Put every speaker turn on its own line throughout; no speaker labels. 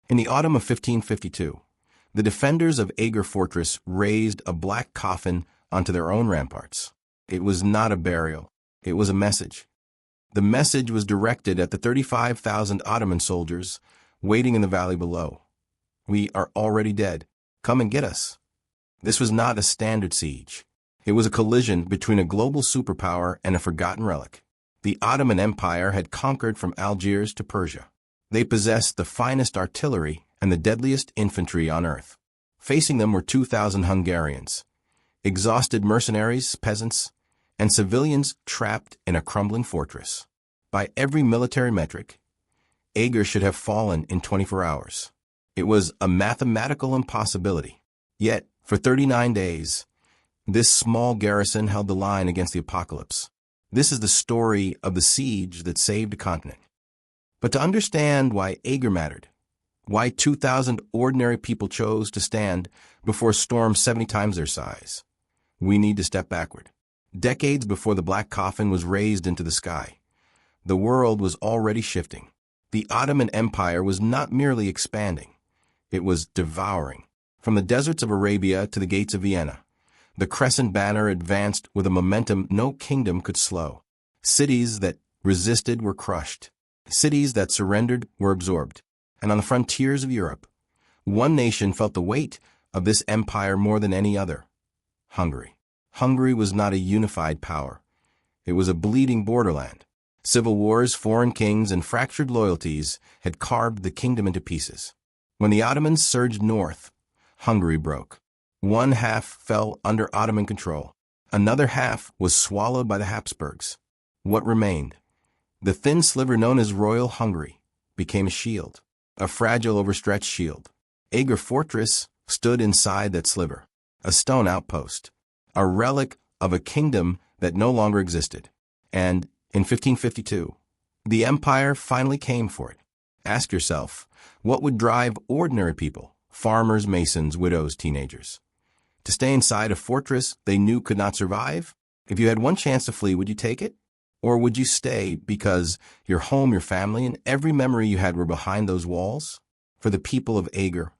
In the autumn of 1552, the defenders of Eger fortress raised a black coffin onto their own ramparts. It was not a burial. It was a message. The message was directed at the 35,000 Ottoman soldiers waiting in the valley below. We are already dead. Come and get us. This was not a standard siege. It was a collision between a global superpower and a forgotten relic. The Ottoman Empire had conquered from Algiers to Persia. They possessed the finest artillery and the deadliest infantry on earth. Facing them were 2,000 Hungarians, exhausted mercenaries, peasants, and civilians trapped in a crumbling fortress. By every military metric, Eger should have fallen in 24 hours. It was a mathematical impossibility. Yet, for 39 days, this small garrison held the line against the apocalypse. This is the story of the siege that saved a continent. But to understand why Eger mattered, why 2,000 ordinary people chose to stand before a storm 70 times their size, we need to step backward. Decades before the black coffin was raised into the sky, the world was already shifting. The Ottoman Empire was not merely expanding, it was devouring. From the deserts of Arabia to the gates of Vienna, the crescent banner advanced with a momentum no kingdom could slow. Cities that resisted were crushed. Cities that surrendered were absorbed. And on the frontiers of Europe, one nation felt the weight of this empire more than any other: Hungary. Hungary was not a unified power. It was a bleeding borderland. Civil wars, foreign kings, and fractured loyalties had carved the kingdom into pieces. When the Ottomans surged north, Hungary broke. One half fell under Ottoman control. Another half was swallowed by the Habsburgs. What remained? The thin sliver known as Royal Hungary became a shield, a fragile, overstretched shield. Eger Fortress stood inside that sliver, a stone outpost, a relic of a kingdom that no longer existed. And in 1552, the empire finally came for it. Ask yourself, what would drive ordinary people, farmers, masons, widows, teenagers, to stay inside a fortress they knew could not survive? If you had one chance to flee, would you take it? Or would you stay because your home, your family, and every memory you had were behind those walls? For the people of Eger,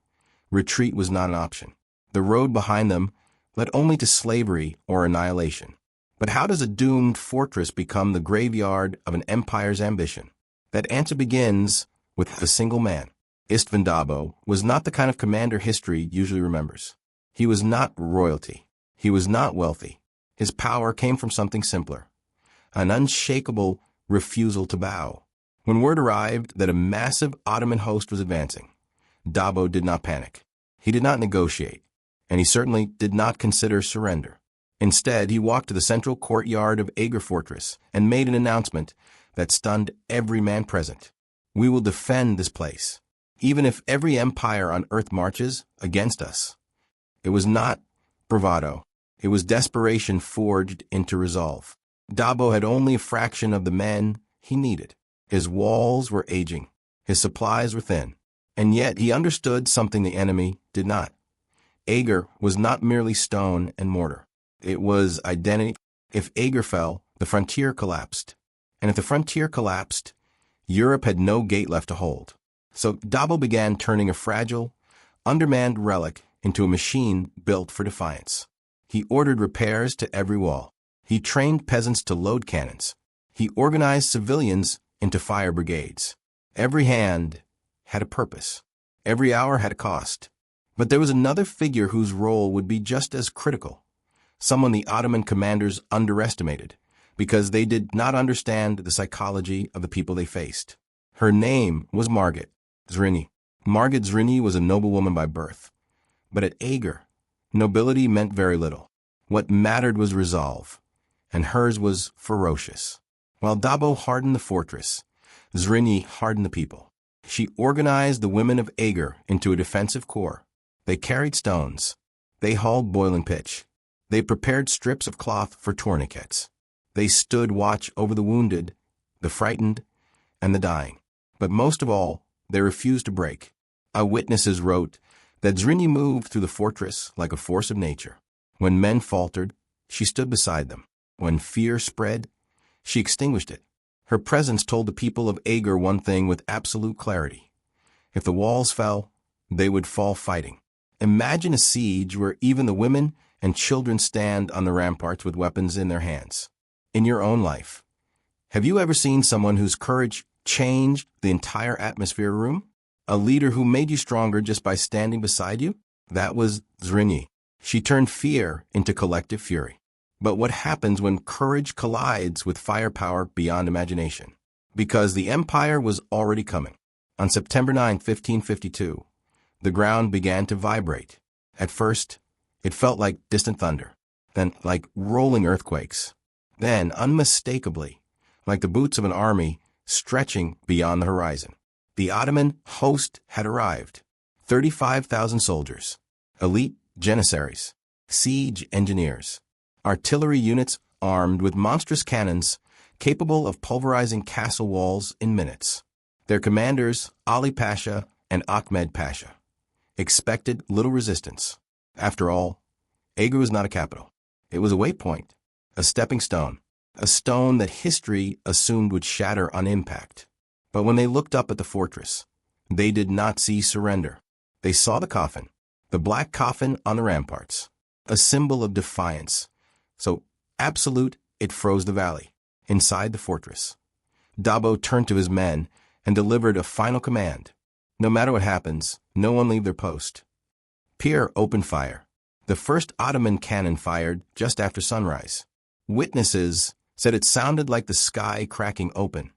retreat was not an option. The road behind them led only to slavery or annihilation. But how does a doomed fortress become the graveyard of an empire's ambition? That answer begins with a single man. István Dobó was not the kind of commander history usually remembers. He was not royalty. He was not wealthy. His power came from something simpler: an unshakable refusal to bow. When word arrived that a massive Ottoman host was advancing, Dobó did not panic. He did not negotiate, and he certainly did not consider surrender. Instead, he walked to the central courtyard of Eger Fortress and made an announcement that stunned every man present. We will defend this place, even if every empire on earth marches against us. It was not bravado. It was desperation forged into resolve. Dobó had only a fraction of the men he needed. His walls were aging. His supplies were thin. And yet he understood something the enemy did not. Eger was not merely stone and mortar. It was identity. If Eger fell, the frontier collapsed. And if the frontier collapsed, Europe had no gate left to hold. So Dobó began turning a fragile, undermanned relic into a machine built for defiance. He ordered repairs to every wall. He trained peasants to load cannons. He organized civilians into fire brigades. Every hand had a purpose. Every hour had a cost. But there was another figure whose role would be just as critical. Someone the Ottoman commanders underestimated because they did not understand the psychology of the people they faced. Her name was Margit Zrinyi. Margit Zrinyi was a noblewoman by birth. But at Eger, nobility meant very little. What mattered was resolve, and hers was ferocious. While Dobó hardened the fortress, Zrinyi hardened the people. She organized the women of Eger into a defensive corps. They carried stones. They hauled boiling pitch. They prepared strips of cloth for tourniquets. They stood watch over the wounded, the frightened, and the dying. But most of all, they refused to break. Eyewitnesses wrote that Zrinyi moved through the fortress like a force of nature. When men faltered, she stood beside them. When fear spread, she extinguished it. Her presence told the people of Eger one thing with absolute clarity: If the walls fell, they would fall fighting. Imagine a siege where even the women and children stand on the ramparts with weapons in their hands. In your own life, have you ever seen someone whose courage changed the entire atmosphere room? A leader who made you stronger just by standing beside you? That was Zrinyi. She turned fear into collective fury. But what happens when courage collides with firepower beyond imagination? Because the empire was already coming. On September 9, 1552, the ground began to vibrate. At first, it felt like distant thunder, then like rolling earthquakes, then unmistakably like the boots of an army stretching beyond the horizon. The Ottoman host had arrived. 35,000 soldiers, elite Janissaries, siege engineers, artillery units armed with monstrous cannons capable of pulverizing castle walls in minutes. Their commanders, Ali Pasha and Ahmed Pasha, expected little resistance. After all, Eger was not a capital. It was a waypoint, a stepping stone, a stone that history assumed would shatter on impact. But when they looked up at the fortress, they did not see surrender. They saw the coffin, the black coffin on the ramparts, a symbol of defiance. So absolute, it froze the valley. Inside the fortress, Dobó turned to his men and delivered a final command. No matter what happens, no one leave their post. Pierre opened fire. The first Ottoman cannon fired just after sunrise. Witnesses said it sounded like the sky cracking open,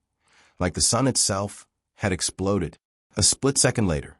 like the sun itself had exploded. A split second later,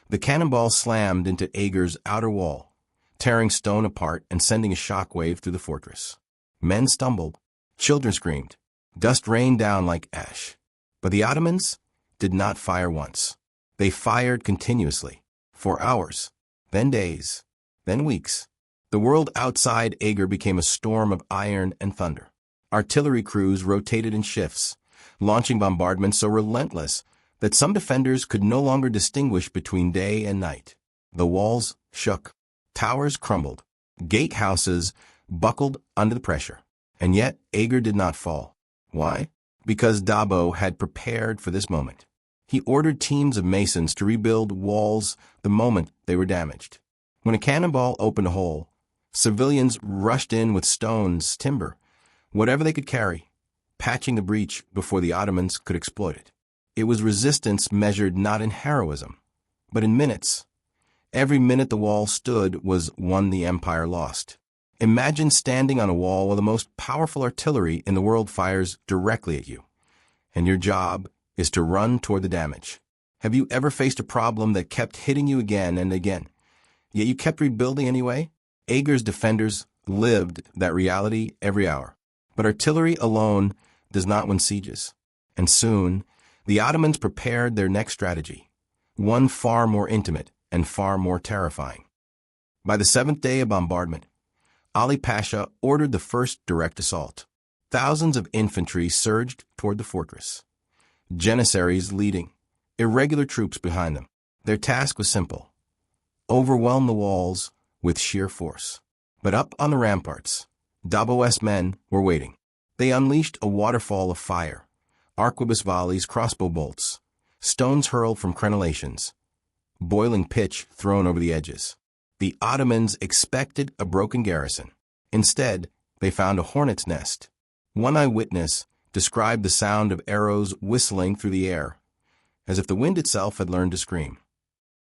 the cannonball slammed into Eger's outer wall, tearing stone apart and sending a shockwave through the fortress. Men stumbled. Children screamed. Dust rained down like ash. But the Ottomans did not fire once. They fired continuously, for hours, then days, then weeks. The world outside Eger became a storm of iron and thunder. Artillery crews rotated in shifts, launching bombardments so relentless that some defenders could no longer distinguish between day and night. The walls shook. Towers crumbled. Gatehouses buckled under the pressure. And yet, Eger did not fall. Why? Because Dobó had prepared for this moment. He ordered teams of masons to rebuild walls the moment they were damaged. When a cannonball opened a hole, civilians rushed in with stones, timber, whatever they could carry, patching the breach before the Ottomans could exploit it. It was resistance measured not in heroism, but in minutes. Every minute the wall stood was one the empire lost. Imagine standing on a wall while the most powerful artillery in the world fires directly at you, and your job is to run toward the damage. Have you ever faced a problem that kept hitting you again and again, yet you kept rebuilding anyway? Eger's defenders lived that reality every hour. But artillery alone does not win sieges. And soon, the Ottomans prepared their next strategy, one far more intimate and far more terrifying. By the seventh day of bombardment, Ali Pasha ordered the first direct assault. Thousands of infantry surged toward the fortress, Janissaries leading, irregular troops behind them. Their task was simple: overwhelm the walls with sheer force. But up on the ramparts, Dobó's men were waiting. They unleashed a waterfall of fire, arquebus volleys, crossbow bolts, stones hurled from crenellations, boiling pitch thrown over the edges. The Ottomans expected a broken garrison. Instead, they found a hornet's nest. One eyewitness described the sound of arrows whistling through the air, as if the wind itself had learned to scream.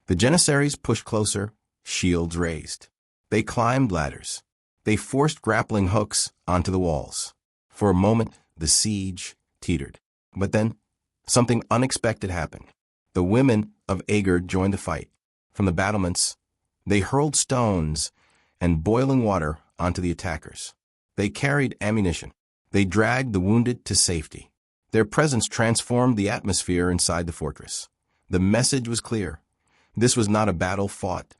The Janissaries pushed closer, shields raised. They climbed ladders. They forced grappling hooks onto the walls. For a moment, the siege teetered. But then, something unexpected happened. The women of Eger joined the fight. From the battlements, they hurled stones and boiling water onto the attackers. They carried ammunition. They dragged the wounded to safety. Their presence transformed the atmosphere inside the fortress. The message was clear. This was not a battle fought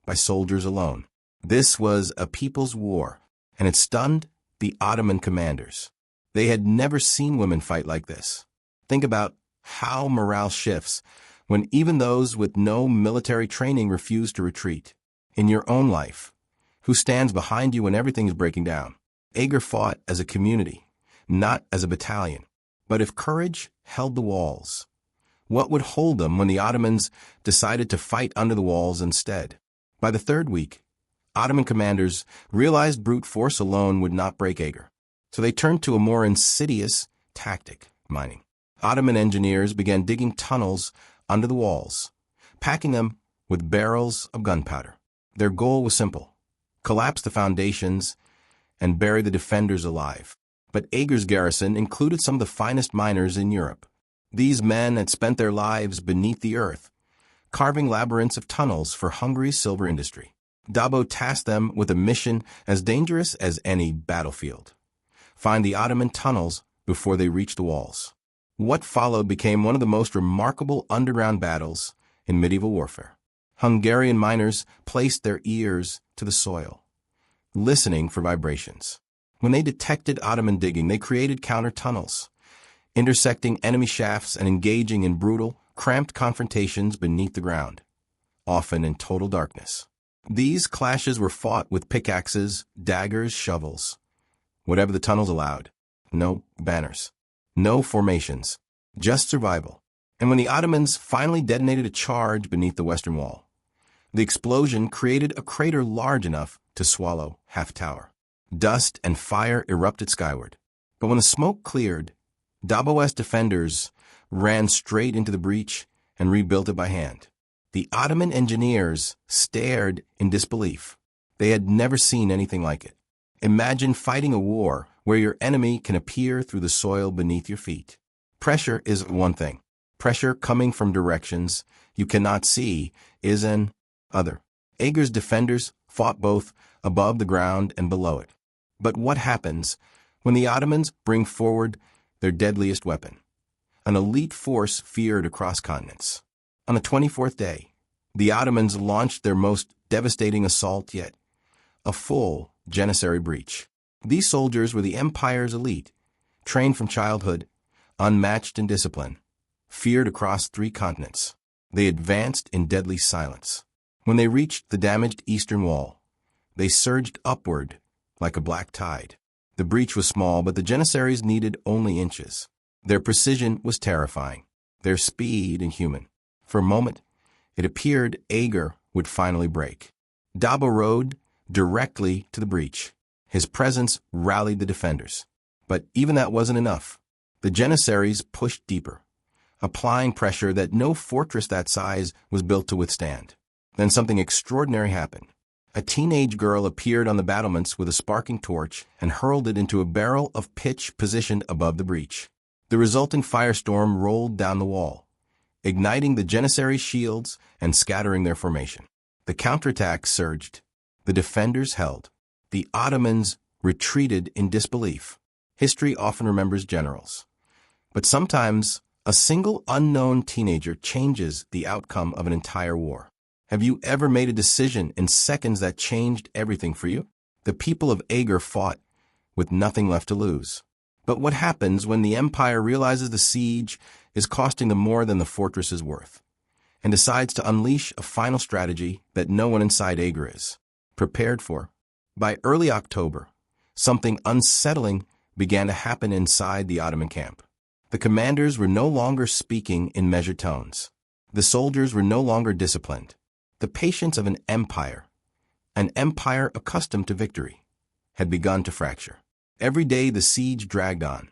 by soldiers alone. This was a people's war, and it stunned the Ottoman commanders. They had never seen women fight like this. Think about how morale shifts when even those with no military training refuse to retreat. In your own life, who stands behind you when everything is breaking down? Eger fought as a community, not as a battalion. But if courage held the walls, What would hold them when the Ottomans decided to fight under the walls instead? By the third week, Ottoman commanders realized brute force alone would not break Eger. So they turned to a more insidious tactic, mining. Ottoman engineers began digging tunnels under the walls, packing them with barrels of gunpowder. Their goal was simple: collapse the foundations and bury the defenders alive. But Eger's garrison included some of the finest miners in Europe. These men had spent their lives beneath the earth, carving labyrinths of tunnels for Hungary's silver industry. Dobó tasked them with a mission as dangerous as any battlefield: find the Ottoman tunnels before they reached the walls. What followed became one of the most remarkable underground battles in medieval warfare. Hungarian miners placed their ears to the soil, listening for vibrations. When they detected Ottoman digging, they created counter-tunnels, intersecting enemy shafts and engaging in brutal, cramped confrontations beneath the ground, often in total darkness. These clashes were fought with pickaxes, daggers, shovels, whatever the tunnels allowed. No banners, no formations, just survival. And when the Ottomans finally detonated a charge beneath the western wall, the explosion created a crater large enough to swallow half a tower. Dust and fire erupted skyward. But when the smoke cleared, Dobó's defenders ran straight into the breach and rebuilt it by hand. The Ottoman engineers stared in disbelief. They had never seen anything like it. Imagine fighting a war where your enemy can appear through the soil beneath your feet. Pressure is one thing. Pressure coming from directions you cannot see is an other. Eger's defenders fought both above the ground and below it. But what happens when the Ottomans bring forward their deadliest weapon? An elite force feared across continents. On the 24th day, the Ottomans launched their most devastating assault yet, a full Janissary breach. These soldiers were the empire's elite, trained from childhood, unmatched in discipline, feared across 3 continents. They advanced in deadly silence. When they reached the damaged eastern wall, they surged upward like a black tide. The breach was small, but the Janissaries needed only inches. Their precision was terrifying, their speed inhuman. For a moment, it appeared Eger would finally break. Dobó rode directly to the breach. His presence rallied the defenders. But even that wasn't enough. The Janissaries pushed deeper, applying pressure that no fortress that size was built to withstand. Then something extraordinary happened. A teenage girl appeared on the battlements with a sparking torch and hurled it into a barrel of pitch positioned above the breach. The resulting firestorm rolled down the wall, igniting the Janissary shields and scattering their formation. The counterattack surged. The defenders held. The Ottomans retreated in disbelief. History often remembers generals. But sometimes, a single unknown teenager changes the outcome of an entire war. Have you ever made a decision in seconds that changed everything for you? The people of Eger fought with nothing left to lose. But what happens when the empire realizes the siege is costing them more than the fortress is worth, and decides to unleash a final strategy that no one inside Eger is prepared for? By early October, something unsettling began to happen inside the Ottoman camp. The commanders were no longer speaking in measured tones. The soldiers were no longer disciplined. The patience of an empire accustomed to victory, had begun to fracture. Every day the siege dragged on.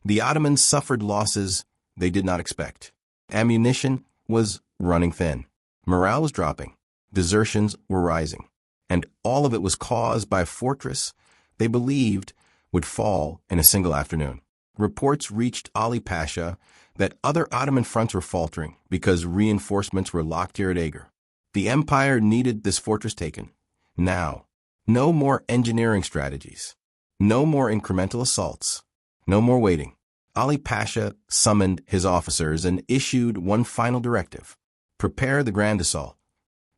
The Ottomans suffered losses they did not expect. Ammunition was running thin. Morale was dropping. Desertions were rising. And all of it was caused by a fortress they believed would fall in a single afternoon. Reports reached Ali Pasha that other Ottoman fronts were faltering because reinforcements were locked here at Eger. The empire needed this fortress taken. Now, no more engineering strategies. No more incremental assaults. No more waiting. Ali Pasha summoned his officers and issued one final directive: prepare the grand assault.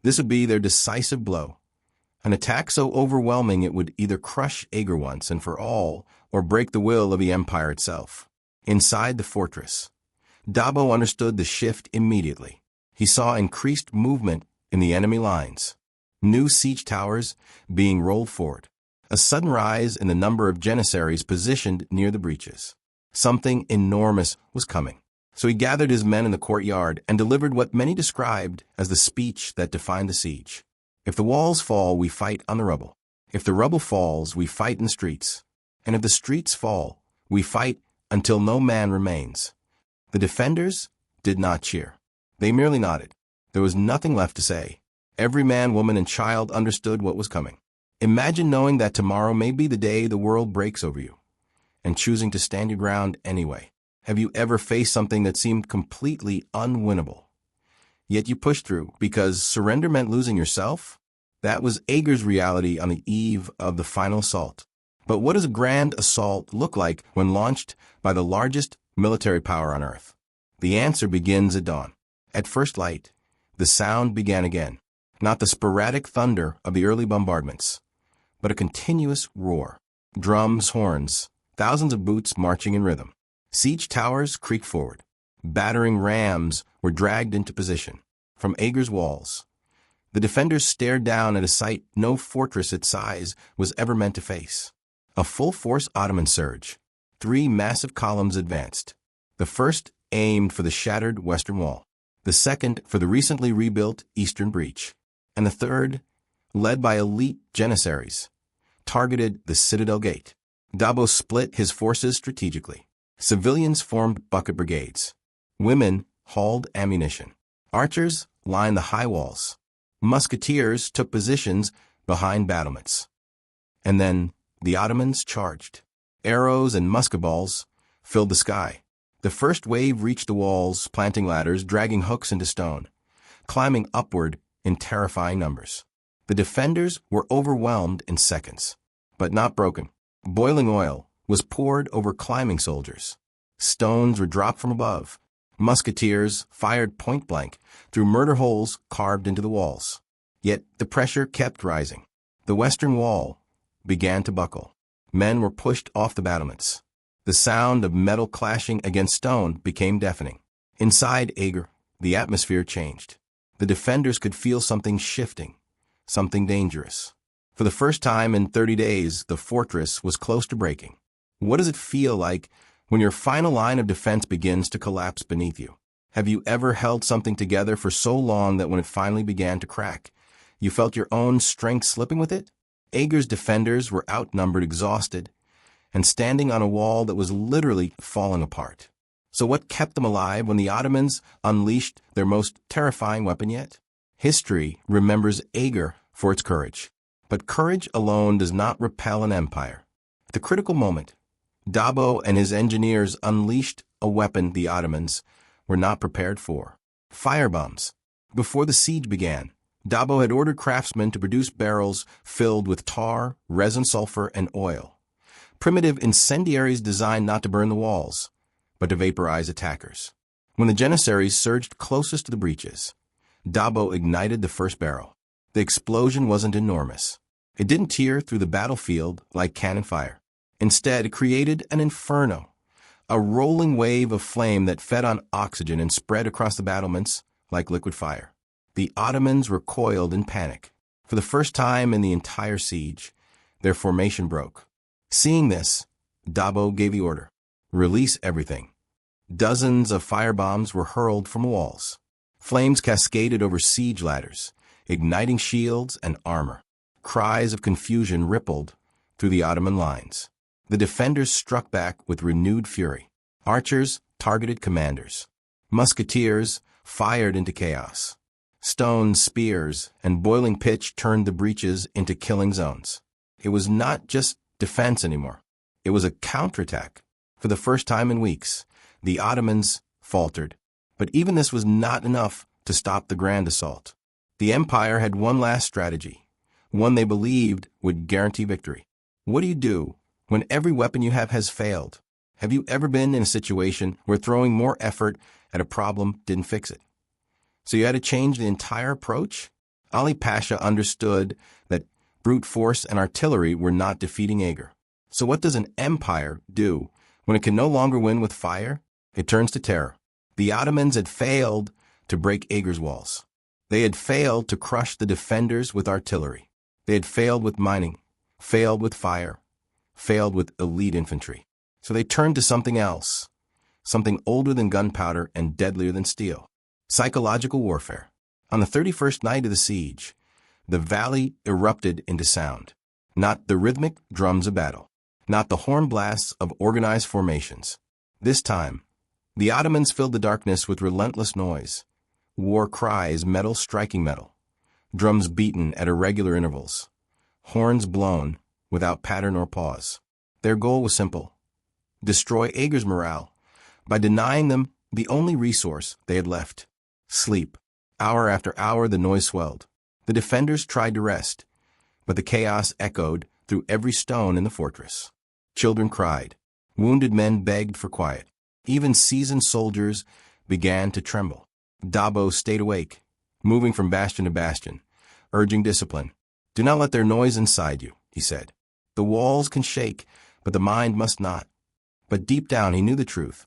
This would be their decisive blow. An attack so overwhelming it would either crush Eger once and for all, or break the will of the empire itself. Inside the fortress, Dobó understood the shift immediately. He saw increased movement in the enemy lines, new siege towers being rolled forward, a sudden rise in the number of Janissaries positioned near the breaches. Something enormous was coming. So he gathered his men in the courtyard and delivered what many described as the speech that defined the siege. If the walls fall, we fight on the rubble. If the rubble falls, we fight in the streets. And if the streets fall, we fight until no man remains. The defenders did not cheer. They merely nodded. There was nothing left to say. Every man, woman, and child understood what was coming. Imagine knowing that tomorrow may be the day the world breaks over you, and choosing to stand your ground anyway. Have you ever faced something that seemed completely unwinnable, yet you pushed through because surrender meant losing yourself? That was Eger's reality on the eve of the final assault. But what does a grand assault look like when launched by the largest military power on earth? The answer begins at dawn. At first light, the sound began again. Not the sporadic thunder of the early bombardments, but a continuous roar. Drums, horns, thousands of boots marching in rhythm. Siege towers creaked forward. Battering rams were dragged into position. From Eger's walls, the defenders stared down at a sight no fortress its size was ever meant to face. A full-force Ottoman surge. 3 massive columns advanced. The first aimed for the shattered western wall, the second for the recently rebuilt eastern breach, and the third, led by elite Janissaries, targeted the citadel gate. Dobó split his forces strategically. Civilians formed bucket brigades. Women hauled ammunition. Archers lined the high walls. Musketeers took positions behind battlements. And then the Ottomans charged. Arrows and musket balls filled the sky. The first wave reached the walls, planting ladders, dragging hooks into stone, climbing upward in terrifying numbers. The defenders were overwhelmed in seconds, but not broken. Boiling oil was poured over climbing soldiers. Stones were dropped from above. Musketeers fired point-blank through murder holes carved into the walls. Yet the pressure kept rising. The western wall began to buckle. Men were pushed off the battlements. The sound of metal clashing against stone became deafening. Inside Eger, the atmosphere changed. The defenders could feel something shifting, something dangerous. For the first time in 30 days, the fortress was close to breaking. What does it feel like when your final line of defense begins to collapse beneath you? Have you ever held something together for so long that when it finally began to crack, you felt your own strength slipping with it? Eger's defenders were outnumbered, exhausted, and standing on a wall that was literally falling apart. So what kept them alive when the Ottomans unleashed their most terrifying weapon yet? History remembers Eger for its courage. But courage alone does not repel an empire. At the critical moment, Dobó and his engineers unleashed a weapon the Ottomans were not prepared for: firebombs. Before the siege began, Dobó had ordered craftsmen to produce barrels filled with tar, resin, sulfur, and oil. Primitive incendiaries designed not to burn the walls, but to vaporize attackers. When the Janissaries surged closest to the breaches, Dobó ignited the first barrel. The explosion wasn't enormous. It didn't tear through the battlefield like cannon fire. Instead, it created an inferno, a rolling wave of flame that fed on oxygen and spread across the battlements like liquid fire. The Ottomans recoiled in panic. For the first time in the entire siege, their formation broke. Seeing this, Dobó gave the order: release everything. Dozens of firebombs were hurled from walls. Flames cascaded over siege ladders, igniting shields and armor. Cries of confusion rippled through the Ottoman lines. The defenders struck back with renewed fury. Archers targeted commanders. Musketeers fired into chaos. Stones, spears, and boiling pitch turned the breaches into killing zones. It was not just defense anymore. It was a counterattack. For the first time in weeks, the Ottomans faltered. But even this was not enough to stop the grand assault. The empire had one last strategy, one they believed would guarantee victory. What do you do when every weapon you have has failed? Have you ever been in a situation where throwing more effort at a problem didn't fix it? So you had to change the entire approach? Ali Pasha understood that brute force and artillery were not defeating Eger. So what does an empire do when it can no longer win with fire? It turns to terror. The Ottomans had failed to break Eger's walls. They had failed to crush the defenders with artillery. They had failed with mining, failed with fire, failed with elite infantry. So they turned to something else: something older than gunpowder and deadlier than steel. Psychological warfare. On the 31st night of the siege, the valley erupted into sound. Not the rhythmic drums of battle, not the horn blasts of organized formations. This time, the Ottomans filled the darkness with relentless noise. War cries, metal striking metal, drums beaten at irregular intervals, horns blown without pattern or pause. Their goal was simple: destroy Eger's morale by denying them the only resource they had left: sleep. Hour after hour, the noise swelled. The defenders tried to rest, but the chaos echoed through every stone in the fortress. Children cried. Wounded men begged for quiet. Even seasoned soldiers began to tremble. Dobó stayed awake, moving from bastion to bastion, urging discipline. "Do not let their noise incite you," he said. "The walls can shake, but the mind must not." But deep down he knew the truth.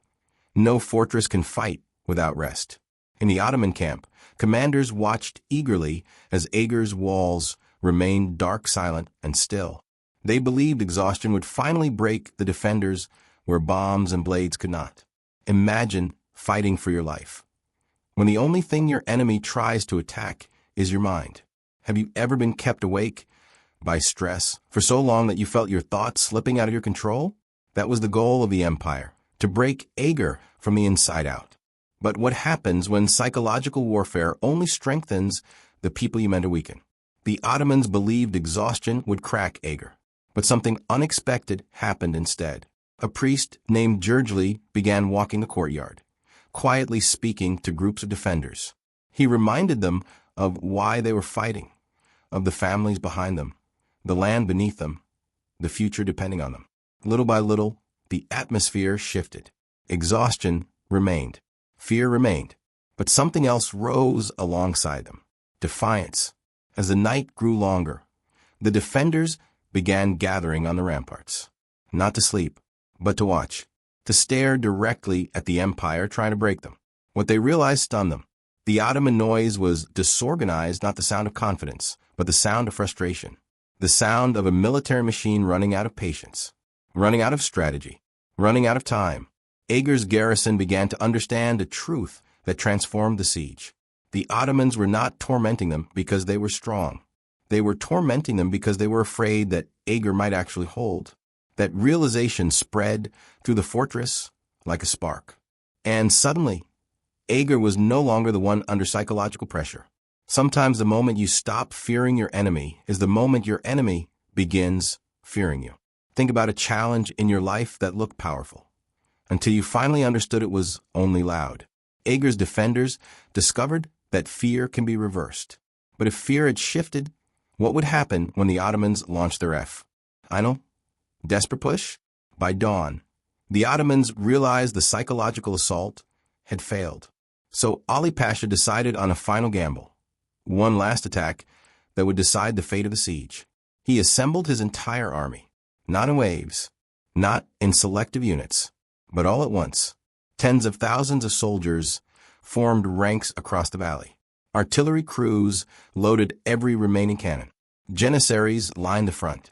No fortress can fight without rest. In the Ottoman camp, commanders watched eagerly as Eger's walls remained dark, silent, and still. They believed exhaustion would finally break the defenders where bombs and blades could not. Imagine fighting for your life, when the only thing your enemy tries to attack is your mind. Have you ever been kept awake by stress for so long that you felt your thoughts slipping out of your control? That was the goal of the empire, to break Eger from the inside out. But what happens when psychological warfare only strengthens the people you meant to weaken? The Ottomans believed exhaustion would crack Eger, but something unexpected happened instead. A priest named Jurgely began walking the courtyard, quietly speaking to groups of defenders. He reminded them of why they were fighting, of the families behind them, the land beneath them, the future depending on them. Little by little, the atmosphere shifted. Exhaustion remained. Fear remained, but something else rose alongside them: defiance. As the night grew longer, the defenders began gathering on the ramparts, not to sleep, but to watch, to stare directly at the empire trying to break them. What they realized stunned them. The Ottoman noise was disorganized, not the sound of confidence, but the sound of frustration, the sound of a military machine running out of patience, running out of strategy, running out of time. Eger's garrison began to understand a truth that transformed the siege. The Ottomans were not tormenting them because they were strong. They were tormenting them because they were afraid that Eger might actually hold. That realization spread through the fortress like a spark. And suddenly, Eger was no longer the one under psychological pressure. Sometimes the moment you stop fearing your enemy is the moment your enemy begins fearing you. Think about a challenge in your life that looked powerful, until you finally understood it was only loud. Eger's defenders discovered that fear can be reversed. But if fear had shifted, what would happen when the Ottomans launched their final, desperate push? By dawn, the Ottomans realized the psychological assault had failed. So Ali Pasha decided on a final gamble, one last attack that would decide the fate of the siege. He assembled his entire army, not in waves, not in selective units, but all at once. Tens of thousands of soldiers formed ranks across the valley. Artillery crews loaded every remaining cannon. Janissaries lined the front,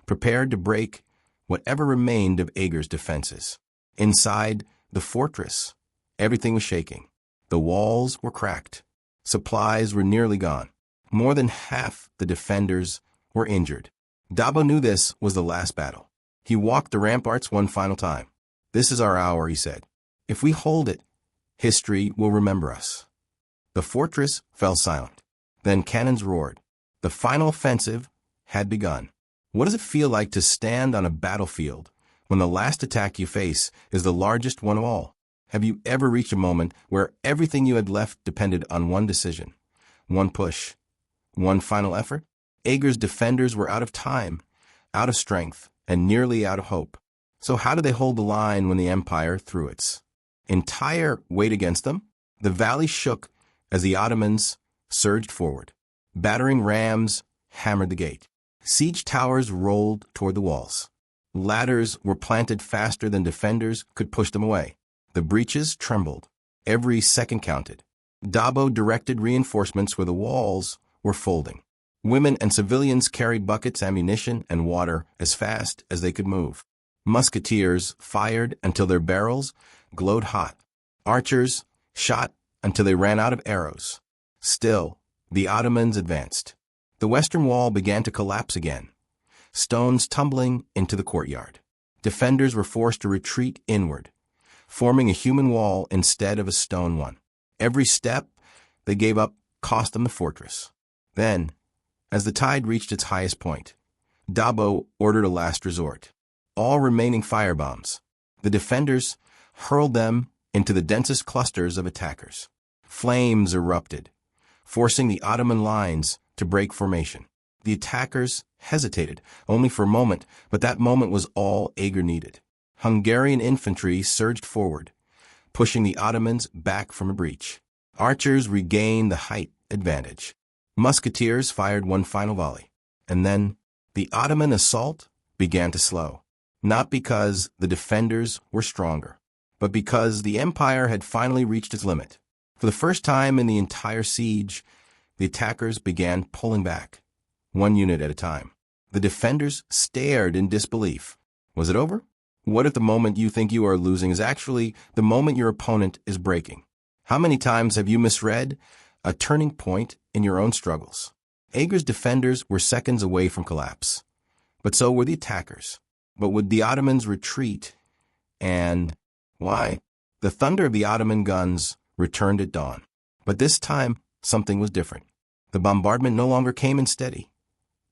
prepared to break whatever remained of Eger's defenses. Inside the fortress, everything was shaking. The walls were cracked. Supplies were nearly gone. More than half the defenders were injured. Dobó knew this was the last battle. He walked the ramparts one final time. "This is our hour," he said. "If we hold it, history will remember us." The fortress fell silent. Then cannons roared. The final offensive had begun. What does it feel like to stand on a battlefield when the last attack you face is the largest one of all? Have you ever reached a moment where everything you had left depended on one decision, one push, one final effort? Eger's defenders were out of time, out of strength, and nearly out of hope. So how did they hold the line when the empire threw its entire weight against them? The valley shook as the Ottomans surged forward. Battering rams hammered the gate. Siege towers rolled toward the walls. Ladders were planted faster than defenders could push them away. The breaches trembled. Every second counted. Dobó directed reinforcements where the walls were folding. Women and civilians carried buckets, ammunition, and water as fast as they could move. Musketeers fired until their barrels glowed hot. Archers shot until they ran out of arrows. Still, the Ottomans advanced. The western wall began to collapse again, stones tumbling into the courtyard. Defenders were forced to retreat inward, forming a human wall instead of a stone one. Every step they gave up cost them the fortress. Then, as the tide reached its highest point, Dobó ordered a last resort. All remaining firebombs. The defenders hurled them into the densest clusters of attackers. Flames erupted, forcing the Ottoman lines to break formation. The attackers hesitated, only for a moment, but that moment was all Eger needed. Hungarian infantry surged forward, pushing the Ottomans back from a breach. Archers regained the height advantage. Musketeers fired one final volley, and then the Ottoman assault began to slow. Not because the defenders were stronger, but because the empire had finally reached its limit. For the first time in the entire siege, the attackers began pulling back, one unit at a time. The defenders stared in disbelief. Was it over? What if the moment you think you are losing is actually the moment your opponent is breaking? How many times have you misread a turning point in your own struggles? Eger's defenders were seconds away from collapse, but so were the attackers. But would the Ottomans retreat? And why? The thunder of the Ottoman guns returned at dawn. But this time, something was different. The bombardment no longer came in steady,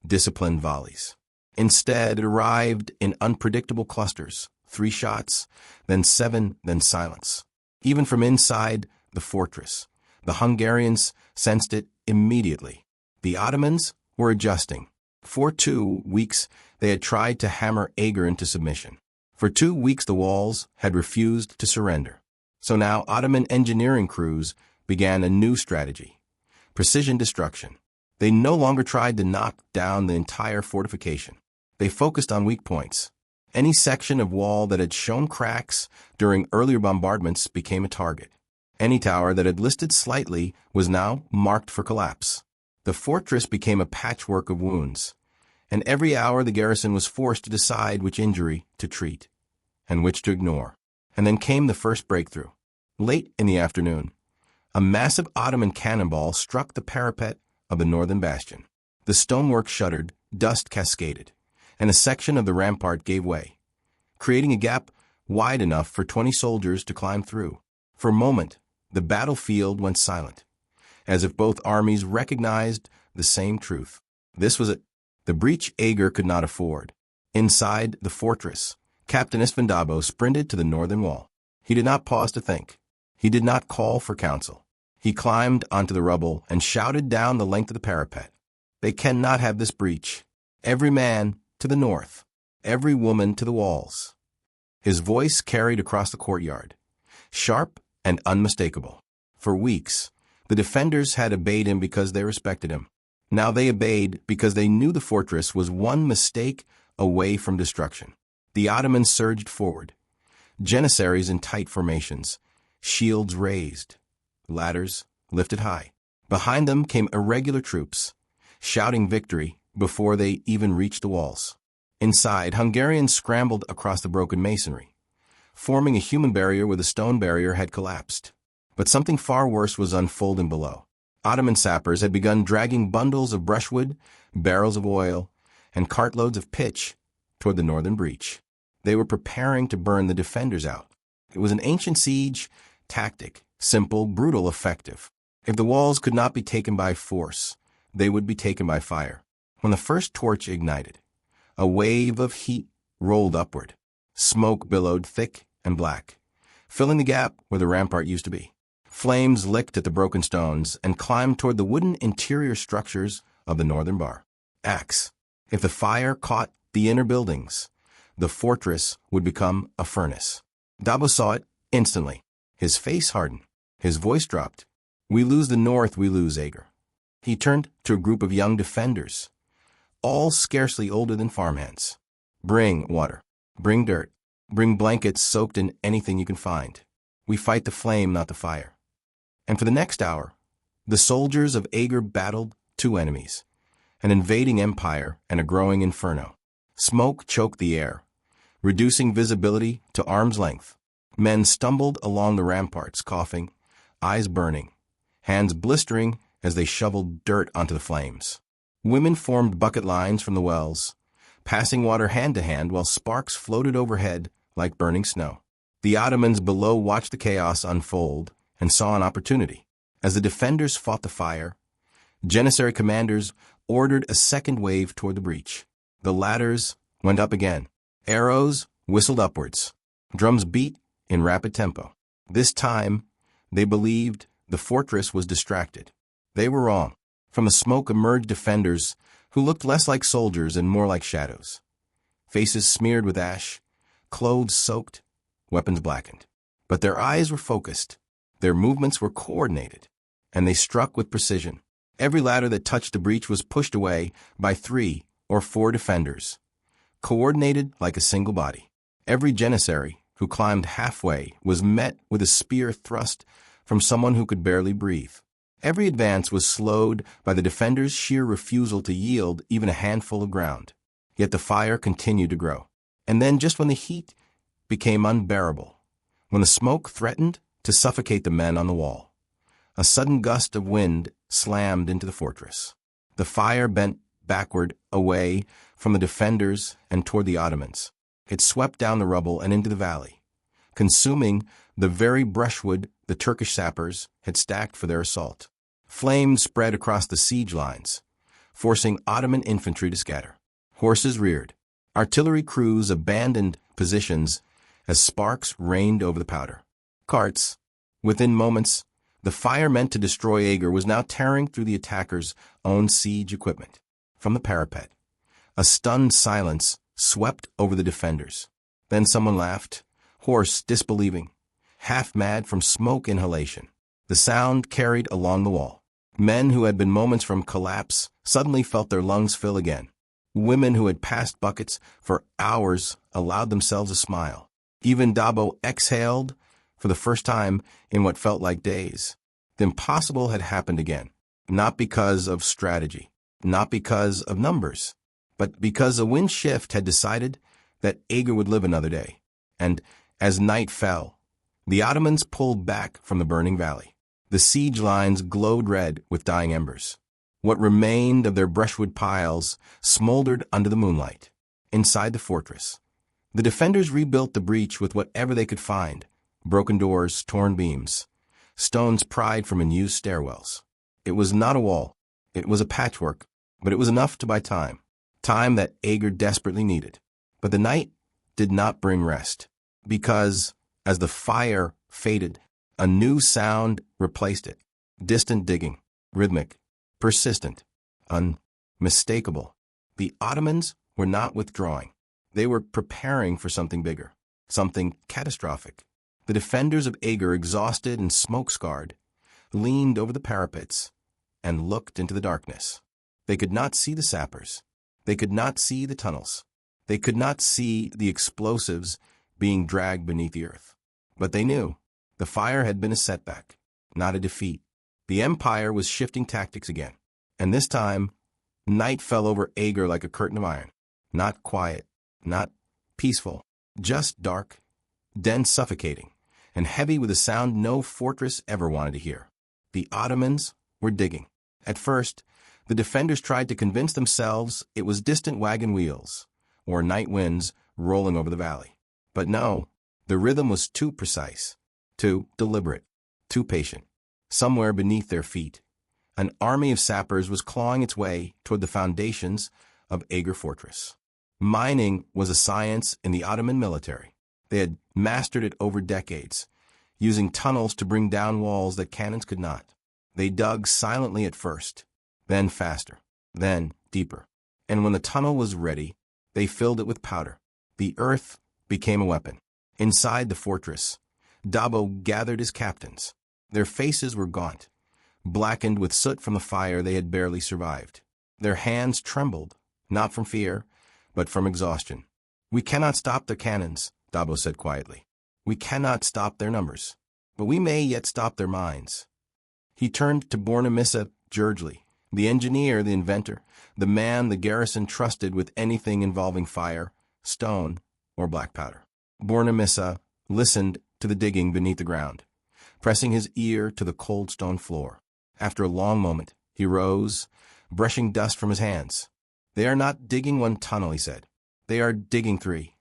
disciplined volleys. Instead, it arrived in unpredictable clusters, 3 shots, then 7, then silence. Even from inside the fortress, the Hungarians sensed it immediately. The Ottomans were adjusting. For 2 weeks, they had tried to hammer Eger into submission. For 2 weeks, the walls had refused to surrender. So now Ottoman engineering crews began a new strategy: precision destruction. They no longer tried to knock down the entire fortification. They focused on weak points. Any section of wall that had shown cracks during earlier bombardments became a target. Any tower that had listed slightly was now marked for collapse. The fortress became a patchwork of wounds, and every hour the garrison was forced to decide which injury to treat and which to ignore. And then came the first breakthrough. Late in the afternoon, a massive Ottoman cannonball struck the parapet of the northern bastion. The stonework shuddered, dust cascaded, and a section of the rampart gave way, creating a gap wide enough for 20 soldiers to climb through. For a moment, the battlefield went silent, as if both armies recognized the same truth. This was it. The breach Eger could not afford. Inside the fortress, Captain István Dobó sprinted to the northern wall. He did not pause to think. He did not call for counsel. He climbed onto the rubble and shouted down the length of the parapet. They cannot have this breach. Every man to the north. Every woman to the walls. His voice carried across the courtyard, sharp and unmistakable. For weeks, the defenders had obeyed him because they respected him. Now they obeyed because they knew the fortress was one mistake away from destruction. The Ottomans surged forward, Janissaries in tight formations, shields raised, ladders lifted high. Behind them came irregular troops, shouting victory before they even reached the walls. Inside, Hungarians scrambled across the broken masonry, forming a human barrier where the stone barrier had collapsed. But something far worse was unfolding below. Ottoman sappers had begun dragging bundles of brushwood, barrels of oil, and cartloads of pitch toward the northern breach. They were preparing to burn the defenders out. It was an ancient siege tactic, simple, brutal, effective. If the walls could not be taken by force, they would be taken by fire. When the first torch ignited, a wave of heat rolled upward. Smoke billowed thick and black, filling the gap where the rampart used to be. Flames licked at the broken stones and climbed toward the wooden interior structures of the northern bar. Axe. If the fire caught the inner buildings, the fortress would become a furnace. Dobó saw it instantly. His face hardened. His voice dropped. We lose the north, we lose Eger. He turned to a group of young defenders, all scarcely older than farmhands. Bring water. Bring dirt. Bring blankets soaked in anything you can find. We fight the flame, not the fire. And for the next hour, the soldiers of Eger battled 2 enemies, an invading empire and a growing inferno. Smoke choked the air, reducing visibility to arm's length. Men stumbled along the ramparts, coughing, eyes burning, hands blistering as they shoveled dirt onto the flames. Women formed bucket lines from the wells, passing water hand to hand while sparks floated overhead like burning snow. The Ottomans below watched the chaos unfold and saw an opportunity. As the defenders fought the fire, Janissary commanders ordered a second wave toward the breach. The ladders went up again. Arrows whistled upwards. Drums beat in rapid tempo. This time, they believed the fortress was distracted. They were wrong. From the smoke emerged defenders who looked less like soldiers and more like shadows. Faces smeared with ash, clothes soaked, weapons blackened. But their eyes were focused. Their movements were coordinated, and they struck with precision. Every ladder that touched the breach was pushed away by 3 or 4 defenders, coordinated like a single body. Every Janissary who climbed halfway was met with a spear thrust from someone who could barely breathe. Every advance was slowed by the defenders' sheer refusal to yield even a handful of ground. Yet the fire continued to grow. And then, just when the heat became unbearable, when the smoke threatened to suffocate the men on the wall, a sudden gust of wind slammed into the fortress. The fire bent backward, away from the defenders and toward the Ottomans. It swept down the rubble and into the valley, consuming the very brushwood the Turkish sappers had stacked for their assault. Flames spread across the siege lines, forcing Ottoman infantry to scatter. Horses reared. Artillery crews abandoned positions as sparks rained over the powder. Carts. Within moments, the fire meant to destroy Eger was now tearing through the attackers' own siege equipment. From the parapet, a stunned silence swept over the defenders. Then someone laughed, hoarse, disbelieving, half mad from smoke inhalation. The sound carried along the wall. Men who had been moments from collapse suddenly felt their lungs fill again. Women who had passed buckets for hours allowed themselves a smile. Even Dobó exhaled for the first time in what felt like days. The impossible had happened again, not because of strategy, not because of numbers, but because a wind shift had decided that Eger would live another day. And as night fell, the Ottomans pulled back from the burning valley. The siege lines glowed red with dying embers. What remained of their brushwood piles smoldered under the moonlight. Inside the fortress, the defenders rebuilt the breach with whatever they could find: broken doors, torn beams, stones pried from unused stairwells. It was not a wall. It was a patchwork, but it was enough to buy time. Time that Eger desperately needed. But the night did not bring rest, because as the fire faded, a new sound replaced it. Distant digging, rhythmic, persistent, unmistakable. The Ottomans were not withdrawing. They were preparing for something bigger, something catastrophic. The defenders of Eger, exhausted and smoke-scarred, leaned over the parapets and looked into the darkness. They could not see the sappers. They could not see the tunnels. They could not see the explosives being dragged beneath the earth. But they knew the fire had been a setback, not a defeat. The empire was shifting tactics again. And this time, night fell over Eger like a curtain of iron. Not quiet, not peaceful, just dark, dense, suffocating, and heavy with a sound no fortress ever wanted to hear. The Ottomans were digging. At first, the defenders tried to convince themselves it was distant wagon wheels or night winds rolling over the valley. But no, the rhythm was too precise, too deliberate, too patient. Somewhere beneath their feet, an army of sappers was clawing its way toward the foundations of Eger Fortress. Mining was a science in the Ottoman military. They had mastered it over decades, using tunnels to bring down walls that cannons could not. They dug silently at first, then faster, then deeper. And when the tunnel was ready, they filled it with powder. The earth became a weapon. Inside the fortress, Dobó gathered his captains. Their faces were gaunt, blackened with soot from the fire they had barely survived. Their hands trembled, not from fear, but from exhaustion. "We cannot stop their cannons," Dobó said quietly. "We cannot stop their numbers, but we may yet stop their minds." He turned to Bornemissa Gergely, the engineer, the inventor, the man the garrison trusted with anything involving fire, stone, or black powder. Bornemissa listened to the digging beneath the ground, pressing his ear to the cold stone floor. After a long moment, he rose, brushing dust from his hands. "They are not digging one tunnel," he said. "They are digging 3.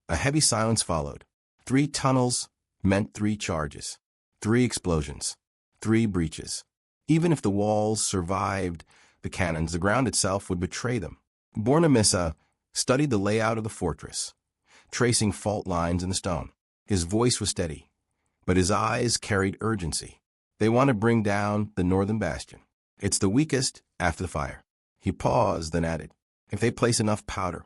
A heavy silence followed. 3 tunnels meant 3 charges, 3 explosions, 3 breaches. Even if the walls survived the cannons, the ground itself would betray them. Bornemissa studied the layout of the fortress, tracing fault lines in the stone. His voice was steady, but his eyes carried urgency. "They want to bring down the northern bastion. It's the weakest after the fire." He paused, then added, "If they place enough powder,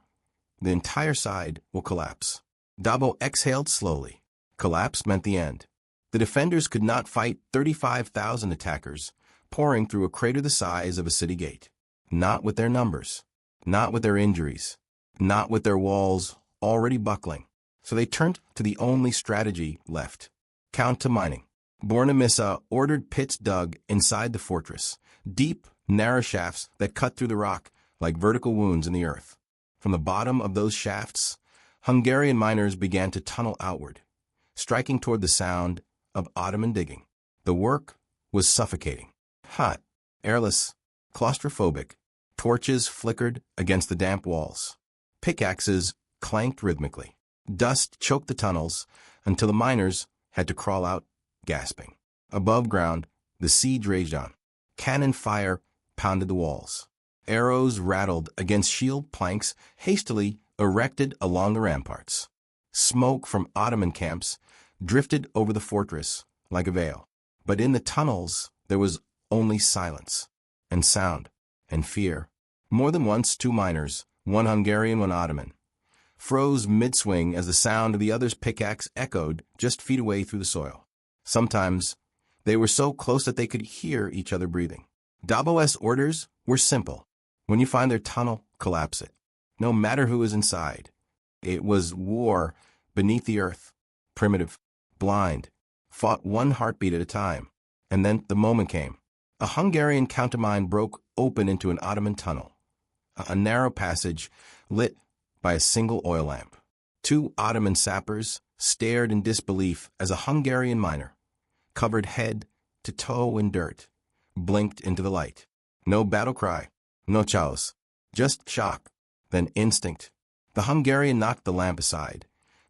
the entire side will collapse." Dobó exhaled slowly. Collapse meant the end. The defenders could not fight 35,000 attackers pouring through a crater the size of a city gate. Not with their numbers, not with their injuries, not with their walls already buckling. So they turned to the only strategy left: counter-mining. Bornemissa ordered pits dug inside the fortress, deep, narrow shafts that cut through the rock like vertical wounds in the earth. From the bottom of those shafts, Hungarian miners began to tunnel outward, striking toward the sound of Ottoman digging. The work was suffocating. Hot, airless, claustrophobic. Torches flickered against the damp walls. Pickaxes clanked rhythmically. Dust choked the tunnels until the miners had to crawl out, gasping. Above ground, the siege raged on. Cannon fire pounded the walls. Arrows rattled against shield planks hastily erected along the ramparts. Smoke from Ottoman camps drifted over the fortress like a veil. But in the tunnels, there was only silence and sound and fear. More than once, 2 miners, one Hungarian, one Ottoman, froze mid-swing as the sound of the other's pickaxe echoed just feet away through the soil. Sometimes, they were so close that they could hear each other breathing. Dobó's orders were simple. When you find their tunnel, collapse it, no matter who is inside. It was war beneath the earth, primitive, blind, fought one heartbeat at a time. And then the moment came. A Hungarian countermine broke open into an Ottoman tunnel, a narrow passage lit by a single oil lamp. 2 Ottoman sappers stared in disbelief as a Hungarian miner, covered head to toe in dirt, blinked into the light. No battle cry, no chaos, just shock, then instinct. The Hungarian knocked the lamp aside,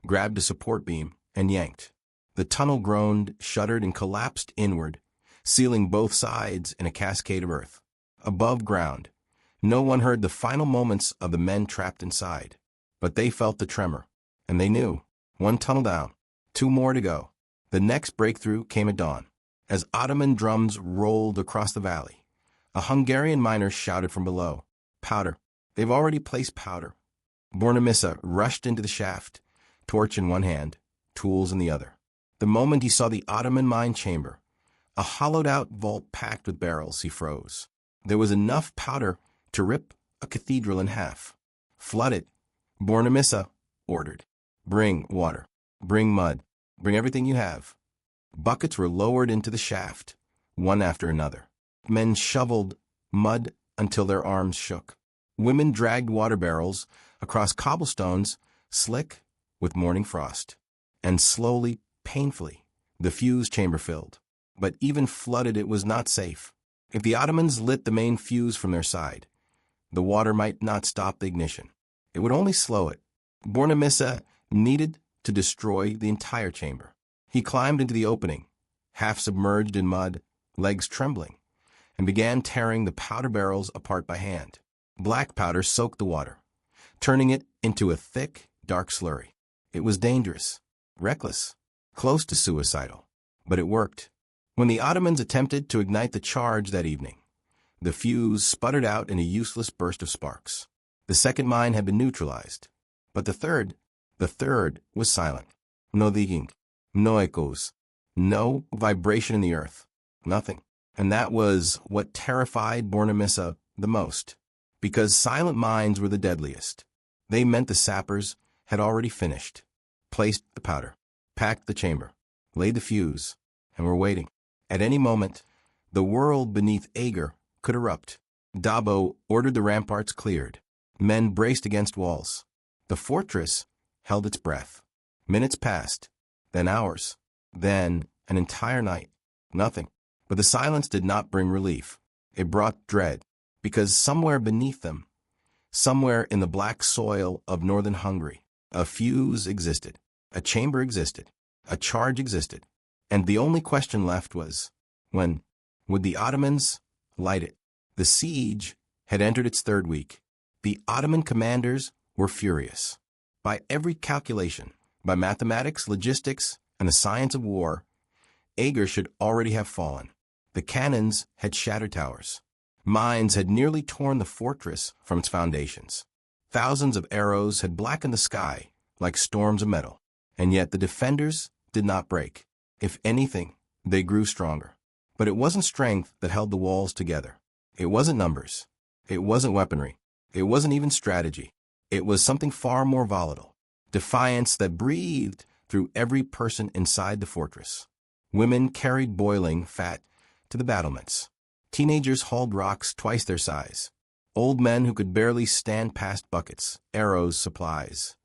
grabbed a support beam, and yanked. The tunnel groaned, shuddered, and collapsed inward, sealing both sides in a cascade of earth. Above ground, no one heard the final moments of the men trapped inside, but they felt the tremor, and they knew. 1 tunnel down, 2 more to go. The next breakthrough came at dawn. As Ottoman drums rolled across the valley, a Hungarian miner shouted from below, "Powder! They've already placed powder." Bornemissa rushed into the shaft, torch in one hand, tools in the other. The moment he saw the Ottoman mine chamber, a hollowed-out vault packed with barrels, he froze. There was enough powder to rip a cathedral in half. "Flood it," Bornemissa ordered. "Bring water. Bring mud. Bring everything you have." Buckets were lowered into the shaft, one after another. Men shoveled mud until their arms shook. Women dragged water barrels across cobblestones slick with morning frost. And slowly, painfully, the fuse chamber filled. But even flooded, it was not safe. If the Ottomans lit the main fuse from their side, the water might not stop the ignition. It would only slow it. Bornemissa needed to destroy the entire chamber. He climbed into the opening, half submerged in mud, legs trembling, and began tearing the powder barrels apart by hand. Black powder soaked the water, turning it into a thick, dark slurry. It was dangerous, reckless, close to suicidal, but it worked. When the Ottomans attempted to ignite the charge that evening, the fuse sputtered out in a useless burst of sparks. The second mine had been neutralized, but the third was silent. No digging, no echoes, no vibration in the earth, nothing. And that was what terrified Bornemissa the most, because silent mines were the deadliest. They meant the sappers had already finished, placed the powder, packed the chamber, laid the fuse, and were waiting. At any moment, the world beneath Eger could erupt. Dobó ordered the ramparts cleared. Men braced against walls. The fortress held its breath. Minutes passed, then hours. Then, an entire night. Nothing. But the silence did not bring relief. It brought dread, because somewhere beneath them, somewhere in the black soil of Northern Hungary, a fuse existed, a chamber existed, a charge existed, and the only question left was, when would the Ottomans light it? The siege had entered its third week. The Ottoman commanders were furious. By every calculation, by mathematics, logistics, and the science of war, Eger should already have fallen. The cannons had shattered towers. Mines had nearly torn the fortress from its foundations. Thousands of arrows had blackened the sky like storms of metal. And yet the defenders did not break. If anything, they grew stronger. But it wasn't strength that held the walls together. It wasn't numbers. It wasn't weaponry. It wasn't even strategy. It was something far more volatile. Defiance that breathed through every person inside the fortress. Women carried boiling fat to the battlements. Teenagers hauled rocks twice their size. Old men who could barely stand past buckets, arrows, supplies.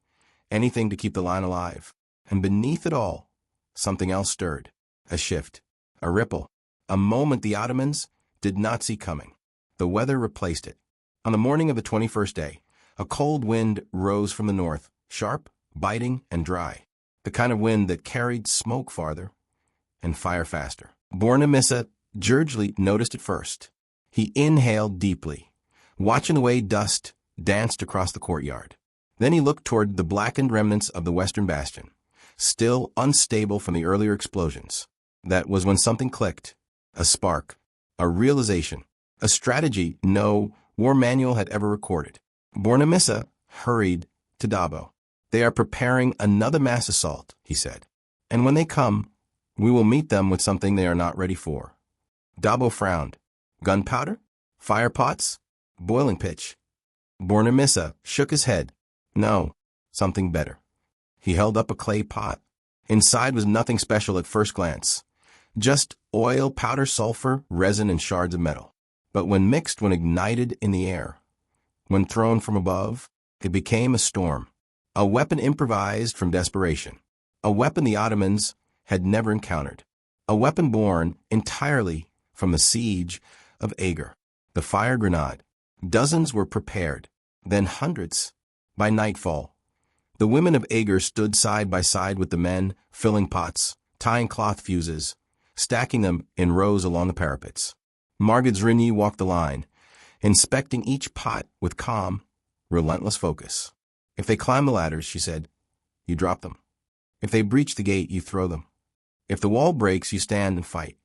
Anything to keep the line alive. And beneath it all, something else stirred. A shift. A ripple. A moment the Ottomans did not see coming. The weather replaced it. On the morning of the 21st day, a cold wind rose from the north, sharp, biting, and dry. The kind of wind that carried smoke farther and fire faster. Bornemissa Gergely noticed it first. He inhaled deeply, watching the way dust danced across the courtyard. Then he looked toward the blackened remnants of the western bastion, still unstable from the earlier explosions. That was when something clicked. A spark, a realization, a strategy no war manual had ever recorded. Bornemissa hurried to Dobó. They are preparing another mass assault, he said. And when they come, we will meet them with something they are not ready for. Dobó frowned. Gunpowder? Fire pots? Boiling pitch? Bornemissa shook his head. No, something better. He held up a clay pot. Inside was nothing special at first glance. Just oil, powder, sulfur, resin, and shards of metal. But when mixed, when ignited in the air, when thrown from above, it became a storm. A weapon improvised from desperation. A weapon the Ottomans had never encountered. A weapon born entirely from the Siege of Eger. The fire grenade. Dozens were prepared, then hundreds. By nightfall, the women of Eger stood side by side with the men, filling pots, tying cloth fuses, stacking them in rows along the parapets. Margit Zrinyi walked the line, inspecting each pot with calm, relentless focus. If they climb the ladders, she said, you drop them. If they breach the gate, you throw them. If the wall breaks, you stand and fight.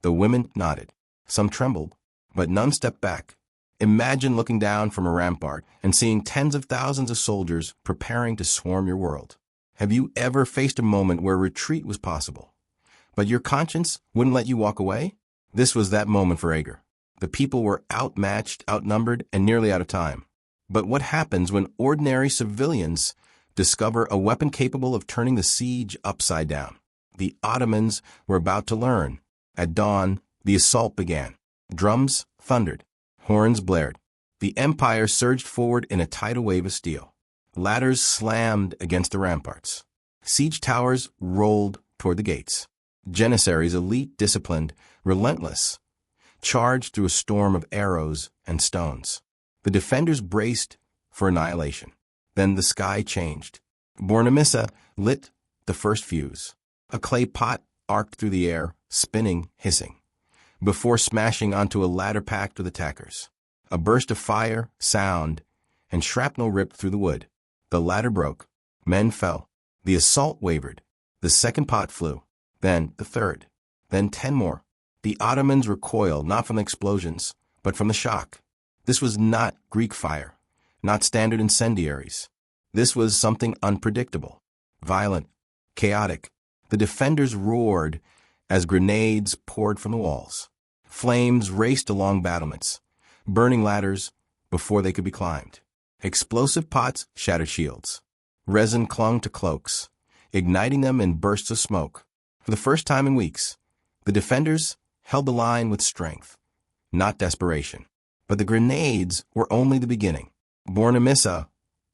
The women nodded. Some trembled, but none stepped back. Imagine looking down from a rampart and seeing tens of thousands of soldiers preparing to swarm your world. Have you ever faced a moment where retreat was possible, but your conscience wouldn't let you walk away? This was that moment for Eger. The people were outmatched, outnumbered, and nearly out of time. But what happens when ordinary civilians discover a weapon capable of turning the siege upside down? The Ottomans were about to learn. At dawn, the assault began. Drums thundered. Horns blared. The empire surged forward in a tidal wave of steel. Ladders slammed against the ramparts. Siege towers rolled toward the gates. Janissaries, elite, disciplined, relentless, charged through a storm of arrows and stones. The defenders braced for annihilation. Then the sky changed. Bornemissa lit the first fuse. A clay pot arced through the air, spinning, hissing, before smashing onto a ladder packed with attackers. A burst of fire, sound, and shrapnel ripped through the wood. The ladder broke. Men fell. The assault wavered. The second pot flew. Then the third. Then 10 more. The Ottomans recoiled not from the explosions, but from the shock. This was not Greek fire, not standard incendiaries. This was something unpredictable, violent, chaotic. The defenders roared as grenades poured from the walls. Flames raced along battlements, burning ladders before they could be climbed. Explosive pots shattered shields. Resin clung to cloaks, igniting them in bursts of smoke. For the first time in weeks, the defenders held the line with strength, not desperation. But the grenades were only the beginning. Bornemissa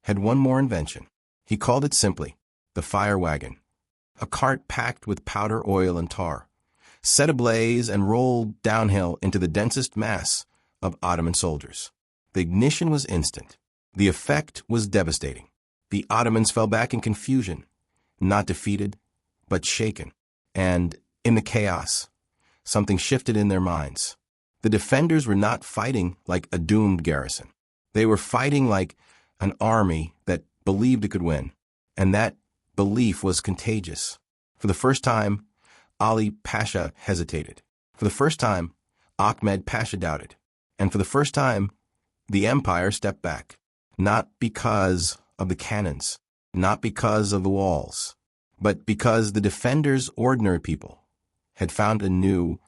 had one more invention. He called it simply the fire wagon. a cart packed with powder, oil, and tar, set ablaze and rolled downhill into the densest mass of Ottoman soldiers. The ignition was instant. The effect was devastating. The Ottomans fell back in confusion, not defeated, but shaken. And in the chaos, something shifted in their minds. The defenders were not fighting like a doomed garrison. They were fighting like an army that believed it could win, and that belief was contagious. For the first time, Ali Pasha hesitated. For the first time, Ahmed Pasha doubted. And for the first time, the empire stepped back. Not because of the cannons, not because of the walls, but because the defenders, ordinary people, had found a new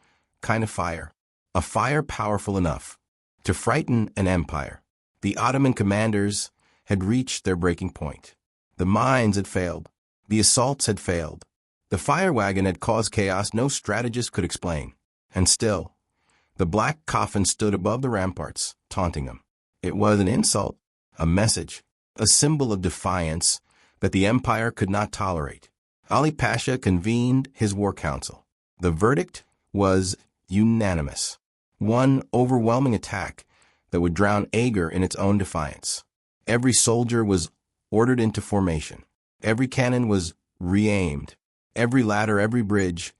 kind of fire, a fire powerful enough to frighten an empire. The Ottoman commanders had reached their breaking point. The mines had failed. The assaults had failed. The fire wagon had caused chaos no strategist could explain. And still, the black coffin stood above the ramparts, taunting them. It was an insult, a message, a symbol of defiance that the empire could not tolerate. Ali Pasha convened his war council. The verdict was unanimous. One overwhelming attack that would drown Eger in its own defiance. Every soldier was ordered into formation. Every cannon was re-aimed. Every ladder, every bridge,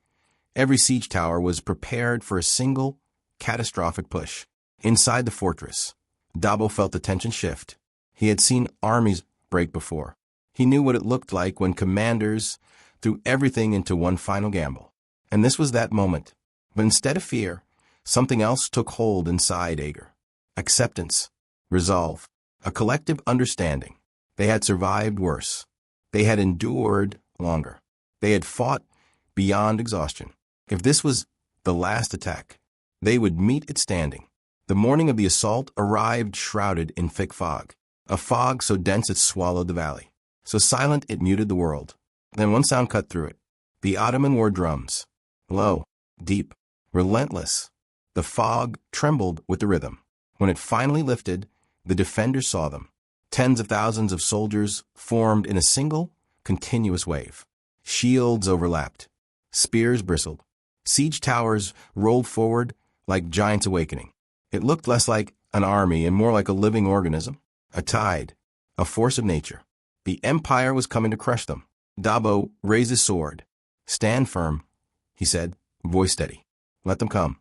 every siege tower was prepared for a single, catastrophic push. Inside the fortress, Dobó felt the tension shift. He had seen armies break before. He knew what it looked like when commanders threw everything into one final gamble. And this was that moment. But instead of fear, something else took hold inside Eger. Acceptance, resolve, a collective understanding. They had survived worse. They had endured longer. They had fought beyond exhaustion. If this was the last attack, they would meet it standing. The morning of the assault arrived shrouded in thick fog, a fog so dense it swallowed the valley, so silent it muted the world. Then one sound cut through it. The Ottoman war drums, low, deep, relentless. The fog trembled with the rhythm. When it finally lifted, the defenders saw them. Tens of thousands of soldiers formed in a single, continuous wave. Shields overlapped. Spears bristled. Siege towers rolled forward like giants awakening. It looked less like an army and more like a living organism, a tide, a force of nature. The empire was coming to crush them. Dobó raised his sword. "Stand firm," he said, voice steady. "Let them come."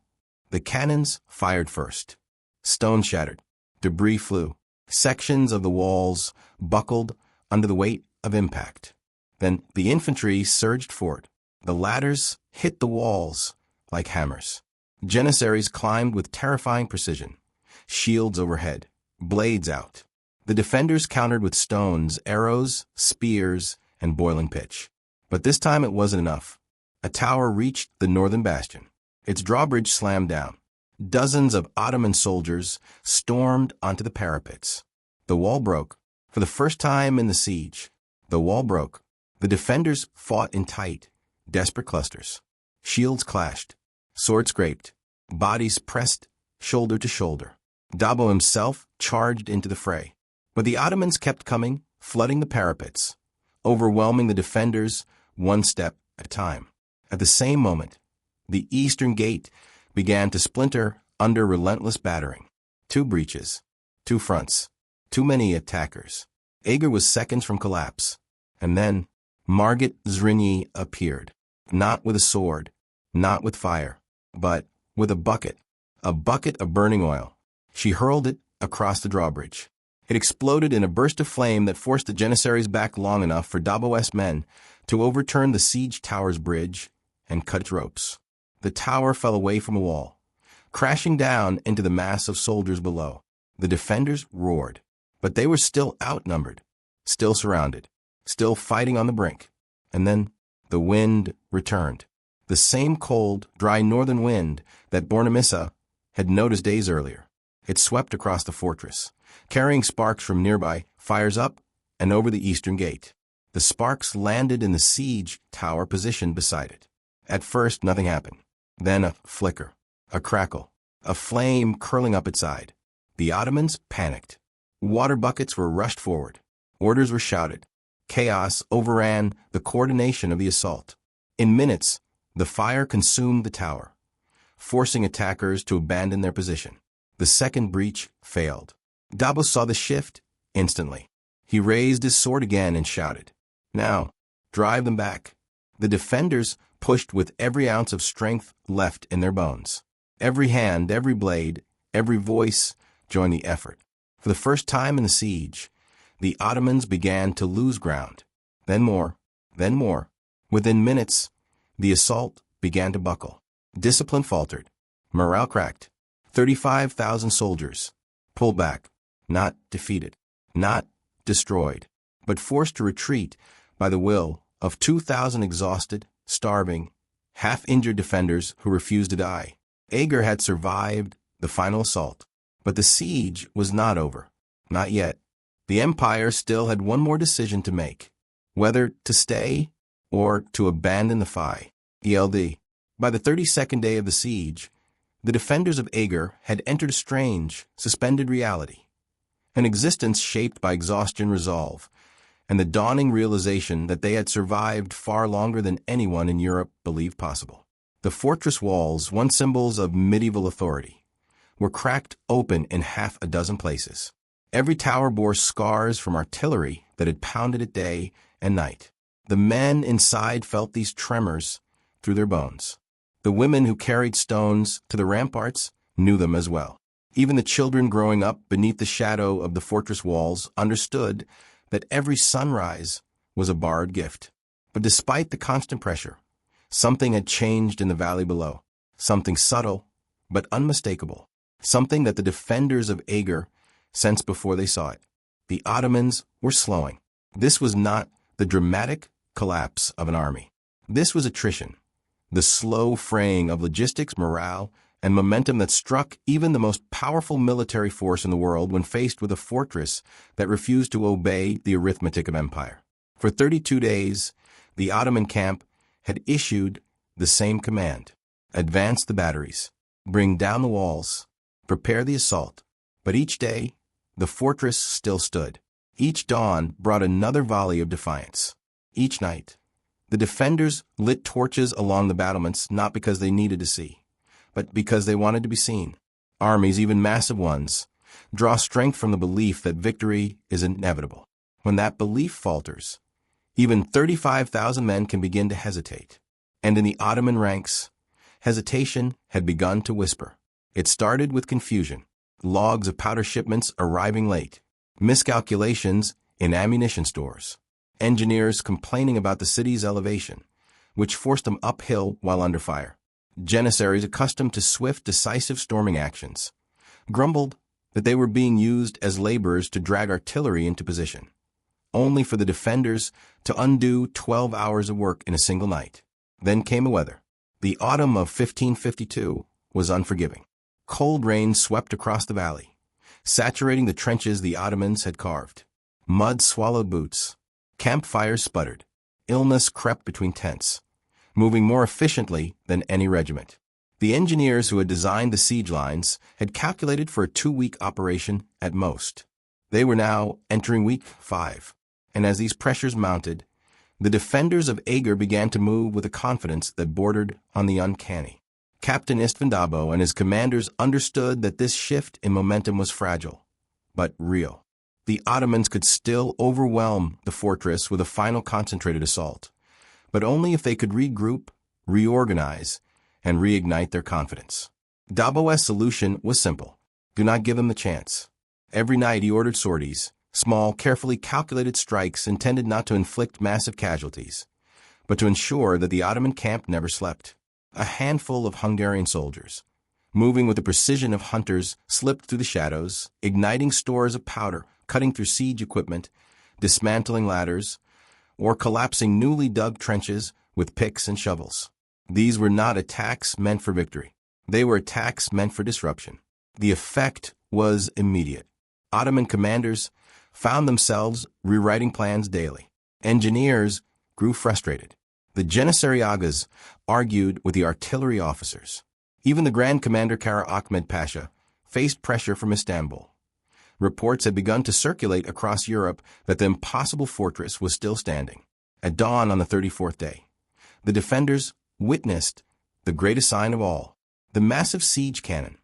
The cannons fired first. Stones shattered. Debris flew. Sections of the walls buckled under the weight of impact. Then the infantry surged forward. The ladders hit the walls like hammers. Janissaries climbed with terrifying precision. Shields overhead, blades out. The defenders countered with stones, arrows, spears, and boiling pitch. But this time it wasn't enough. A tower reached the northern bastion. Its drawbridge slammed down. Dozens of Ottoman soldiers stormed onto the parapets. The wall broke. For the first time in the siege, the wall broke. The defenders fought in tight, desperate clusters. Shields clashed. Swords scraped. Bodies pressed shoulder to shoulder. Dobó himself charged into the fray. But the Ottomans kept coming, flooding the parapets, overwhelming the defenders one step at a time. At the same moment, the eastern gate began to splinter under relentless battering. 2 breaches, 2 fronts, too many attackers. Eger was seconds from collapse. And then Margit Zrinyi appeared, not with a sword, not with fire, but with a bucket of burning oil. She hurled it across the drawbridge. It exploded in a burst of flame that forced the Janissaries back long enough for Dobó's men to overturn the siege tower's bridge and cut its ropes. The tower fell away from a wall, crashing down into the mass of soldiers below. The defenders roared, but they were still outnumbered, still surrounded, still fighting on the brink. And then the wind returned. The same cold, dry northern wind that Bornemissa had noticed days earlier. It swept across the fortress, carrying sparks from nearby fires up and over the eastern gate. The sparks landed in the siege tower positioned beside it. At first, nothing happened. Then a flicker, a crackle, a flame curling up its side. The Ottomans panicked. Water buckets were rushed forward. Orders were shouted. Chaos overran the coordination of the assault. In minutes, the fire consumed the tower, forcing attackers to abandon their position. The second breach failed. Dobó saw the shift instantly. He raised his sword again and shouted, "Now, drive them back." The defenders pushed with every ounce of strength left in their bones. Every hand, every blade, every voice joined the effort. For the first time in the siege, the Ottomans began to lose ground. Then more, then more. Within minutes, the assault began to buckle. Discipline faltered. Morale cracked. 35,000 soldiers pulled back, not defeated, not destroyed, but forced to retreat by the will of 2,000 exhausted, starving, half-injured defenders who refused to die. Eger had survived the final assault, but the siege was not over. Not yet. The empire still had one more decision to make, whether to stay or to abandon the fight. By the 32nd day of the siege, the defenders of Eger had entered a strange, suspended reality, an existence shaped by exhaustion, resolve, and the dawning realization that they had survived far longer than anyone in Europe believed possible. The fortress walls, once symbols of medieval authority, were cracked open in half a dozen places. Every tower bore scars from artillery that had pounded it day and night. The men inside felt these tremors through their bones. The women who carried stones to the ramparts knew them as well. Even the children growing up beneath the shadow of the fortress walls understood that every sunrise was a borrowed gift. But despite the constant pressure, something had changed in the valley below. Something subtle, but unmistakable. Something that the defenders of Eger sensed before they saw it. The Ottomans were slowing. This was not the dramatic collapse of an army. This was attrition, the slow fraying of logistics, morale, and momentum that struck even the most powerful military force in the world when faced with a fortress that refused to obey the arithmetic of empire. For 32 days, the Ottoman camp had issued the same command: advance the batteries, bring down the walls, prepare the assault. But each day, the fortress still stood. Each dawn brought another volley of defiance. Each night, the defenders lit torches along the battlements not because they needed to see, but because they wanted to be seen. Armies, even massive ones, draw strength from the belief that victory is inevitable. When that belief falters, even 35,000 men can begin to hesitate. And in the Ottoman ranks, hesitation had begun to whisper. It started with confusion, logs of powder shipments arriving late, miscalculations in ammunition stores, engineers complaining about the city's elevation, which forced them uphill while under fire. Janissaries accustomed to swift, decisive storming actions grumbled that they were being used as laborers to drag artillery into position, only for the defenders to undo 12 hours of work in a single night. Then came the weather. The autumn of 1552 was unforgiving. Cold rain swept across the valley, saturating the trenches the Ottomans had carved. Mud swallowed boots. Campfires sputtered. Illness crept between tents, moving more efficiently than any regiment. The engineers who had designed the siege lines had calculated for a 2-week operation at most. They were now entering week 5, and as these pressures mounted, the defenders of Eger began to move with a confidence that bordered on the uncanny. Captain István Dobó and his commanders understood that this shift in momentum was fragile, but real. The Ottomans could still overwhelm the fortress with a final concentrated assault, but only if they could regroup, reorganize, and reignite their confidence. Dobó's solution was simple: do not give them the chance. Every night he ordered sorties, small, carefully calculated strikes intended not to inflict massive casualties, but to ensure that the Ottoman camp never slept. A handful of Hungarian soldiers, moving with the precision of hunters, slipped through the shadows, igniting stores of powder, cutting through siege equipment, dismantling ladders, or collapsing newly dug trenches with picks and shovels. These were not attacks meant for victory. They were attacks meant for disruption. The effect was immediate. Ottoman commanders found themselves rewriting plans daily. Engineers grew frustrated. The Janissaries argued with the artillery officers. Even the Grand Commander Kara Ahmed Pasha faced pressure from Istanbul. Reports had begun to circulate across Europe that the impossible fortress was still standing. At dawn on the 34th day, the defenders witnessed the greatest sign of all, the massive siege cannon,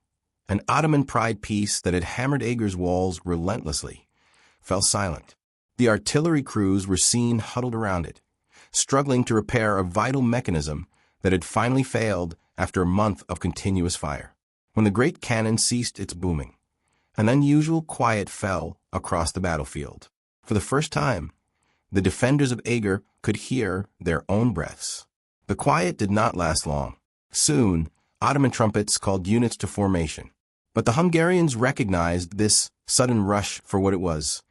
an Ottoman pride piece that had hammered Eger's walls relentlessly, fell silent. The artillery crews were seen huddled around it, struggling to repair a vital mechanism that had finally failed after a month of continuous fire. When the great cannon ceased its booming, an unusual quiet fell across the battlefield. For the first time, the defenders of Eger could hear their own breaths. The quiet did not last long. Soon, Ottoman trumpets called units to formation. But the Hungarians recognized this sudden rush for what it was,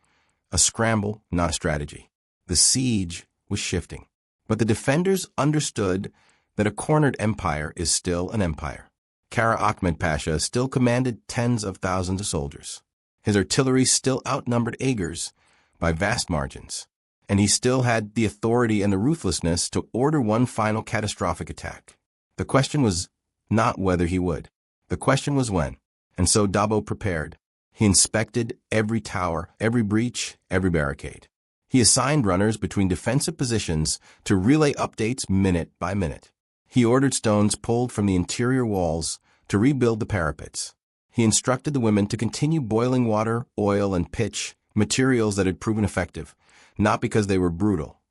a scramble, not a strategy. The siege was shifting. But the defenders understood that a cornered empire is still an empire. Kara Ahmed Pasha still commanded tens of thousands of soldiers. His artillery still outnumbered Eger's by vast margins, and he still had the authority and the ruthlessness to order one final catastrophic attack. The question was not whether he would. The question was when. And so Dobó prepared. He inspected every tower, every breach, every barricade. He assigned runners between defensive positions to relay updates minute by minute. He ordered stones pulled from the interior walls to rebuild the parapets. He instructed the women to continue boiling water, oil, and pitch, materials that had proven effective, not because they were brutal,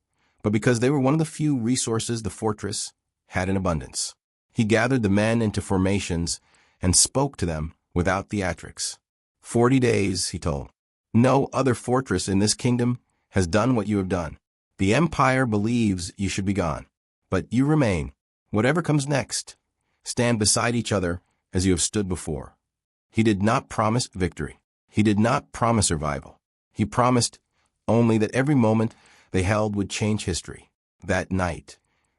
but because they were one of the few resources the fortress had in abundance. He gathered the men into formations and spoke to them without theatrics. 40 days, he told. No other fortress in this kingdom has done what you have done. The empire believes you should be gone, but you remain. Whatever comes next, stand beside each other as you have stood before. He did not promise victory. He did not promise survival. He promised only that every moment they held would change history. That night,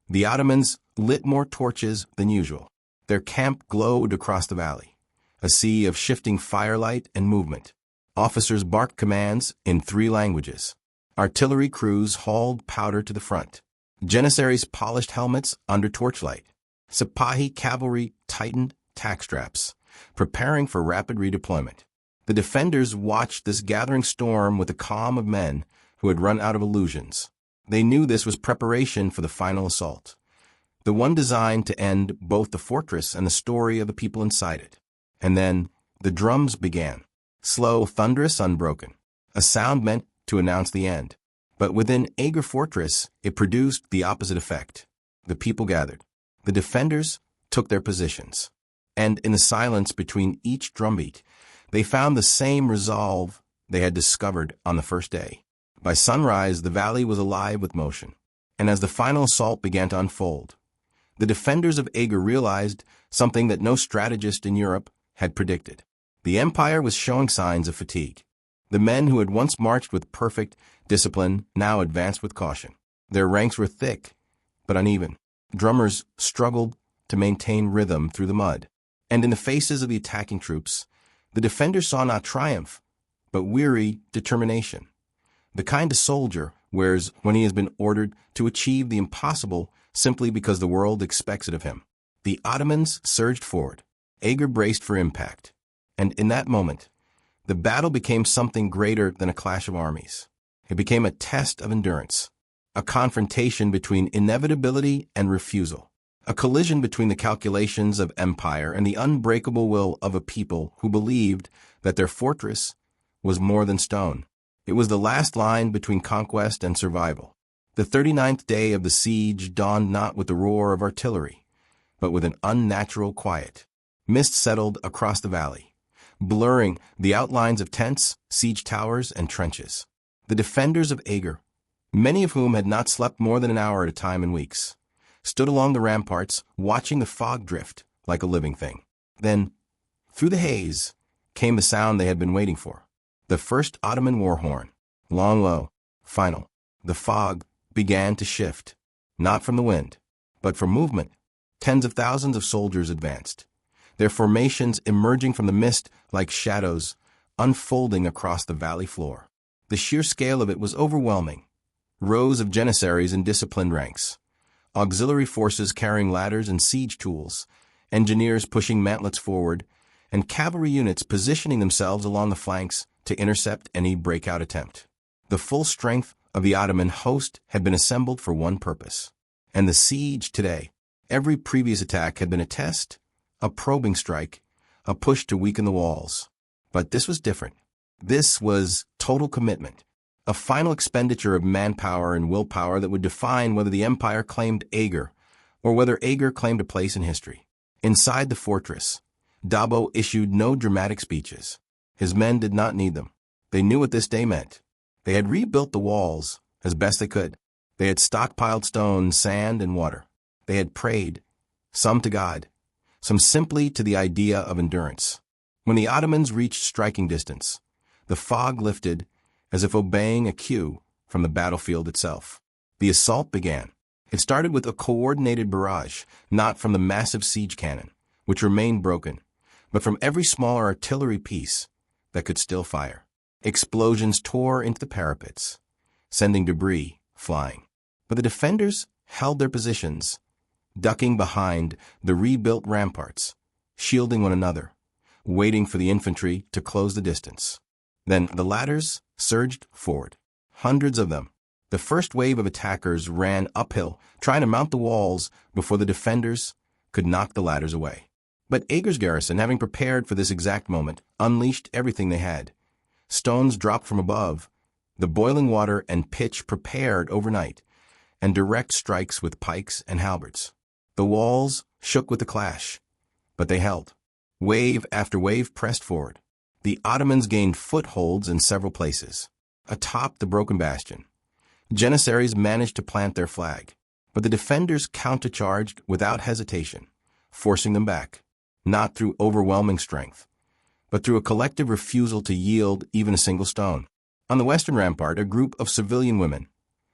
the Ottomans lit more torches than usual. Their camp glowed across the valley, a sea of shifting firelight and movement. Officers barked commands in 3 languages. Artillery crews hauled powder to the front. Janissaries polished helmets under torchlight. Sipahi cavalry tightened tack straps, preparing for rapid redeployment. The defenders watched this gathering storm with the calm of men who had run out of illusions. They knew this was preparation for the final assault, the one designed to end both the fortress and the story of the people inside it. And then the drums began, slow, thunderous, unbroken, a sound meant to announce the end. But within Eger Fortress, it produced the opposite effect. The people gathered. The defenders took their positions. And in the silence between each drumbeat, they found the same resolve they had discovered on the first day. By sunrise, the valley was alive with motion. And as the final assault began to unfold, the defenders of Eger realized something that no strategist in Europe had predicted. The empire was showing signs of fatigue. The men who had once marched with perfect discipline now advanced with caution. Their ranks were thick, but uneven. Drummers struggled to maintain rhythm through the mud. And in the faces of the attacking troops, the defenders saw not triumph, but weary determination. The kind of soldier wears when he has been ordered to achieve the impossible simply because the world expects it of him. The Ottomans surged forward. Eger braced for impact. And in that moment, the battle became something greater than a clash of armies. It became a test of endurance, a confrontation between inevitability and refusal, a collision between the calculations of empire and the unbreakable will of a people who believed that their fortress was more than stone. It was the last line between conquest and survival. The 39th day of the siege dawned not with the roar of artillery, but with an unnatural quiet. Mist settled across the valley, blurring the outlines of tents, siege towers, and trenches. The defenders of Eger, many of whom had not slept more than an hour at a time in weeks, stood along the ramparts, watching the fog drift like a living thing. Then, through the haze, came the sound they had been waiting for. The first Ottoman war horn, long, low, final. The fog began to shift, not from the wind, but from movement. Tens of thousands of soldiers advanced, their formations emerging from the mist like shadows, unfolding across the valley floor. The sheer scale of it was overwhelming. Rows of Janissaries in disciplined ranks, auxiliary forces carrying ladders and siege tools, engineers pushing mantlets forward, and cavalry units positioning themselves along the flanks to intercept any breakout attempt. The full strength of the Ottoman host had been assembled for one purpose. And the siege today, every previous attack had been a test, a probing strike, a push to weaken the walls. But this was different. This was total commitment, a final expenditure of manpower and willpower that would define whether the empire claimed Eger or whether Eger claimed a place in history. Inside the fortress, Dobó issued no dramatic speeches. His men did not need them. They knew what this day meant. They had rebuilt the walls as best they could. They had stockpiled stone, sand, and water. They had prayed, some to God, some simply to the idea of endurance. When the Ottomans reached striking distance, the fog lifted as if obeying a cue from the battlefield itself. The assault began. It started with a coordinated barrage, not from the massive siege cannon, which remained broken, but from every smaller artillery piece that could still fire. Explosions tore into the parapets, sending debris flying. But the defenders held their positions, ducking behind the rebuilt ramparts, shielding one another, waiting for the infantry to close the distance. Then the ladders surged forward, hundreds of them. The first wave of attackers ran uphill, trying to mount the walls before the defenders could knock the ladders away. But Eger's garrison, having prepared for this exact moment, unleashed everything they had. Stones dropped from above, the boiling water and pitch prepared overnight, and direct strikes with pikes and halberds. The walls shook with the clash, but they held. Wave after wave pressed forward. The Ottomans gained footholds in several places. Atop the broken bastion, Janissaries managed to plant their flag, but the defenders countercharged without hesitation, forcing them back, not through overwhelming strength, but through a collective refusal to yield even a single stone. On the western rampart, a group of civilian women,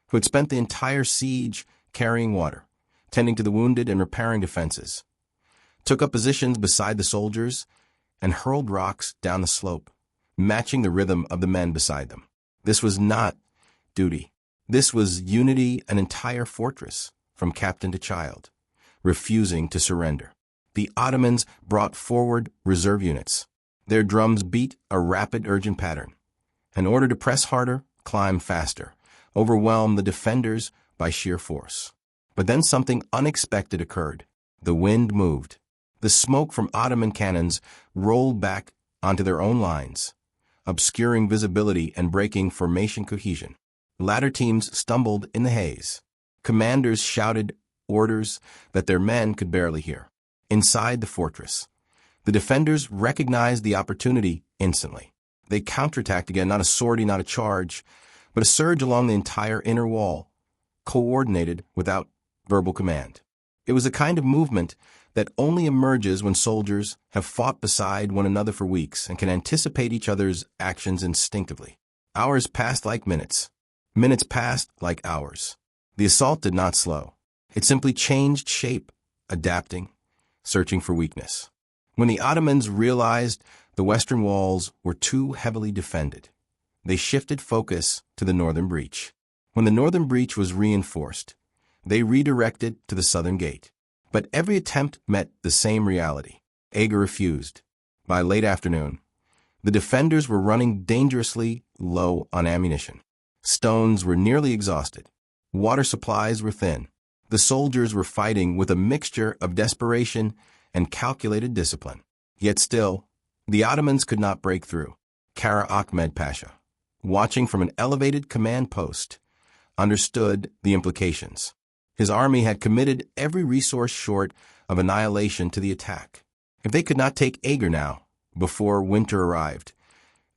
who had spent the entire siege carrying water, tending to the wounded and repairing defenses, took up positions beside the soldiers and hurled rocks down the slope, matching the rhythm of the men beside them. This was not duty. This was unity, an entire fortress, from captain to child, refusing to surrender. The Ottomans brought forward reserve units. Their drums beat a rapid, urgent pattern. In order to press harder, climb faster, overwhelm the defenders by sheer force. But then something unexpected occurred. The wind moved. The smoke from Ottoman cannons rolled back onto their own lines, obscuring visibility and breaking formation cohesion. Ladder teams stumbled in the haze. Commanders shouted orders that their men could barely hear. Inside the fortress, the defenders recognized the opportunity instantly. They counterattacked again, not a sortie, not a charge, but a surge along the entire inner wall, coordinated without verbal command. It was a kind of movement that only emerges when soldiers have fought beside one another for weeks and can anticipate each other's actions instinctively. Hours passed like minutes. Minutes passed like hours. The assault did not slow. It simply changed shape, adapting, searching for weakness. When the Ottomans realized the western walls were too heavily defended, they shifted focus to the northern breach. When the northern breach was reinforced, they redirected to the southern gate. But every attempt met the same reality. Eger refused. By late afternoon, the defenders were running dangerously low on ammunition. Stones were nearly exhausted. Water supplies were thin. The soldiers were fighting with a mixture of desperation and calculated discipline. Yet still, the Ottomans could not break through. Kara Ahmed Pasha, watching from an elevated command post, understood the implications. His army had committed every resource short of annihilation to the attack. If they could not take Eger now, before winter arrived,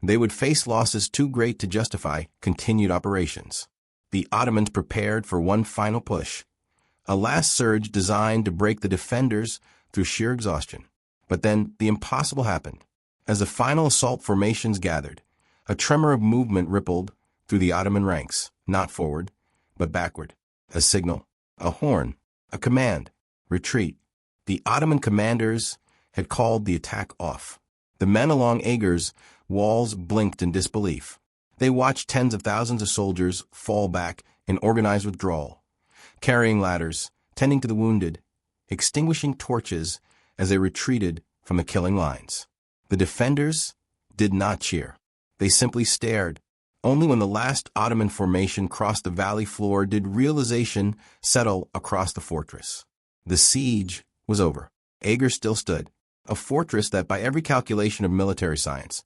they would face losses too great to justify continued operations. The Ottomans prepared for one final push, a last surge designed to break the defenders through sheer exhaustion. But then the impossible happened. As the final assault formations gathered, a tremor of movement rippled through the Ottoman ranks, not forward, but backward. A signal, a horn, a command, retreat. The Ottoman commanders had called the attack off. The men along Eger's walls blinked in disbelief. They watched tens of thousands of soldiers fall back in organized withdrawal, carrying ladders, tending to the wounded, extinguishing torches as they retreated from the killing lines. The defenders did not cheer. They simply stared. Only when the last Ottoman formation crossed the valley floor did realization settle across the fortress. The siege was over. Eger still stood, a fortress that, by every calculation of military science,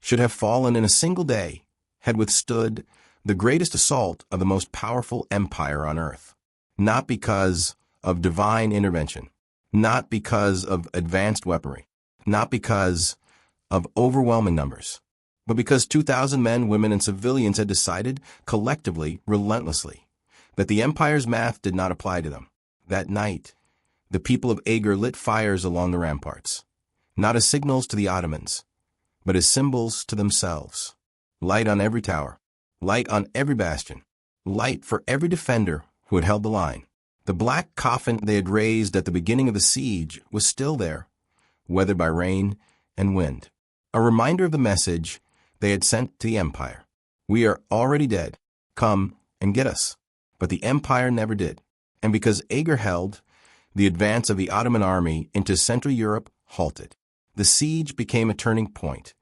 should have fallen in a single day, had withstood the greatest assault of the most powerful empire on earth. Not because of divine intervention, not because of advanced weaponry, not because of overwhelming numbers, but because 2,000 men, women, and civilians had decided, collectively, relentlessly, that the empire's math did not apply to them. That night, the people of Eger lit fires along the ramparts, not as signals to the Ottomans, but as symbols to themselves. Light on every tower, light on every bastion, light for every defender who had held the line. The black coffin they had raised at the beginning of the siege was still there, weathered by rain and wind. A reminder of the message they had sent to the empire. We are already dead. Come and get us. But the empire never did. And because Eger held, the advance of the Ottoman army into Central Europe halted. The siege became a turning point,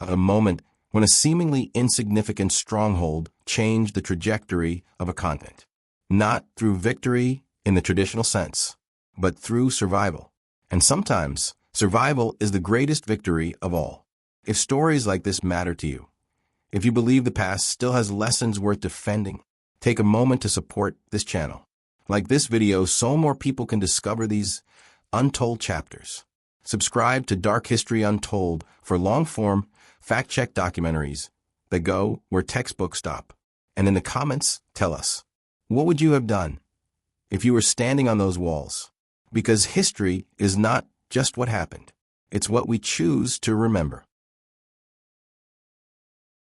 a moment when a seemingly insignificant stronghold changed the trajectory of a continent. Not through victory in the traditional sense, but through survival. And sometimes, survival is the greatest victory of all. If stories like this matter to you, if you believe the past still has lessons worth defending, take a moment to support this channel. Like this video so more people can discover these untold chapters. Subscribe to Dark History Untold for long-form, fact-check documentaries that go where textbooks stop. And in the comments, tell us, what would you have done if you were standing on those walls? Because history is not just what happened. It's what we choose to remember.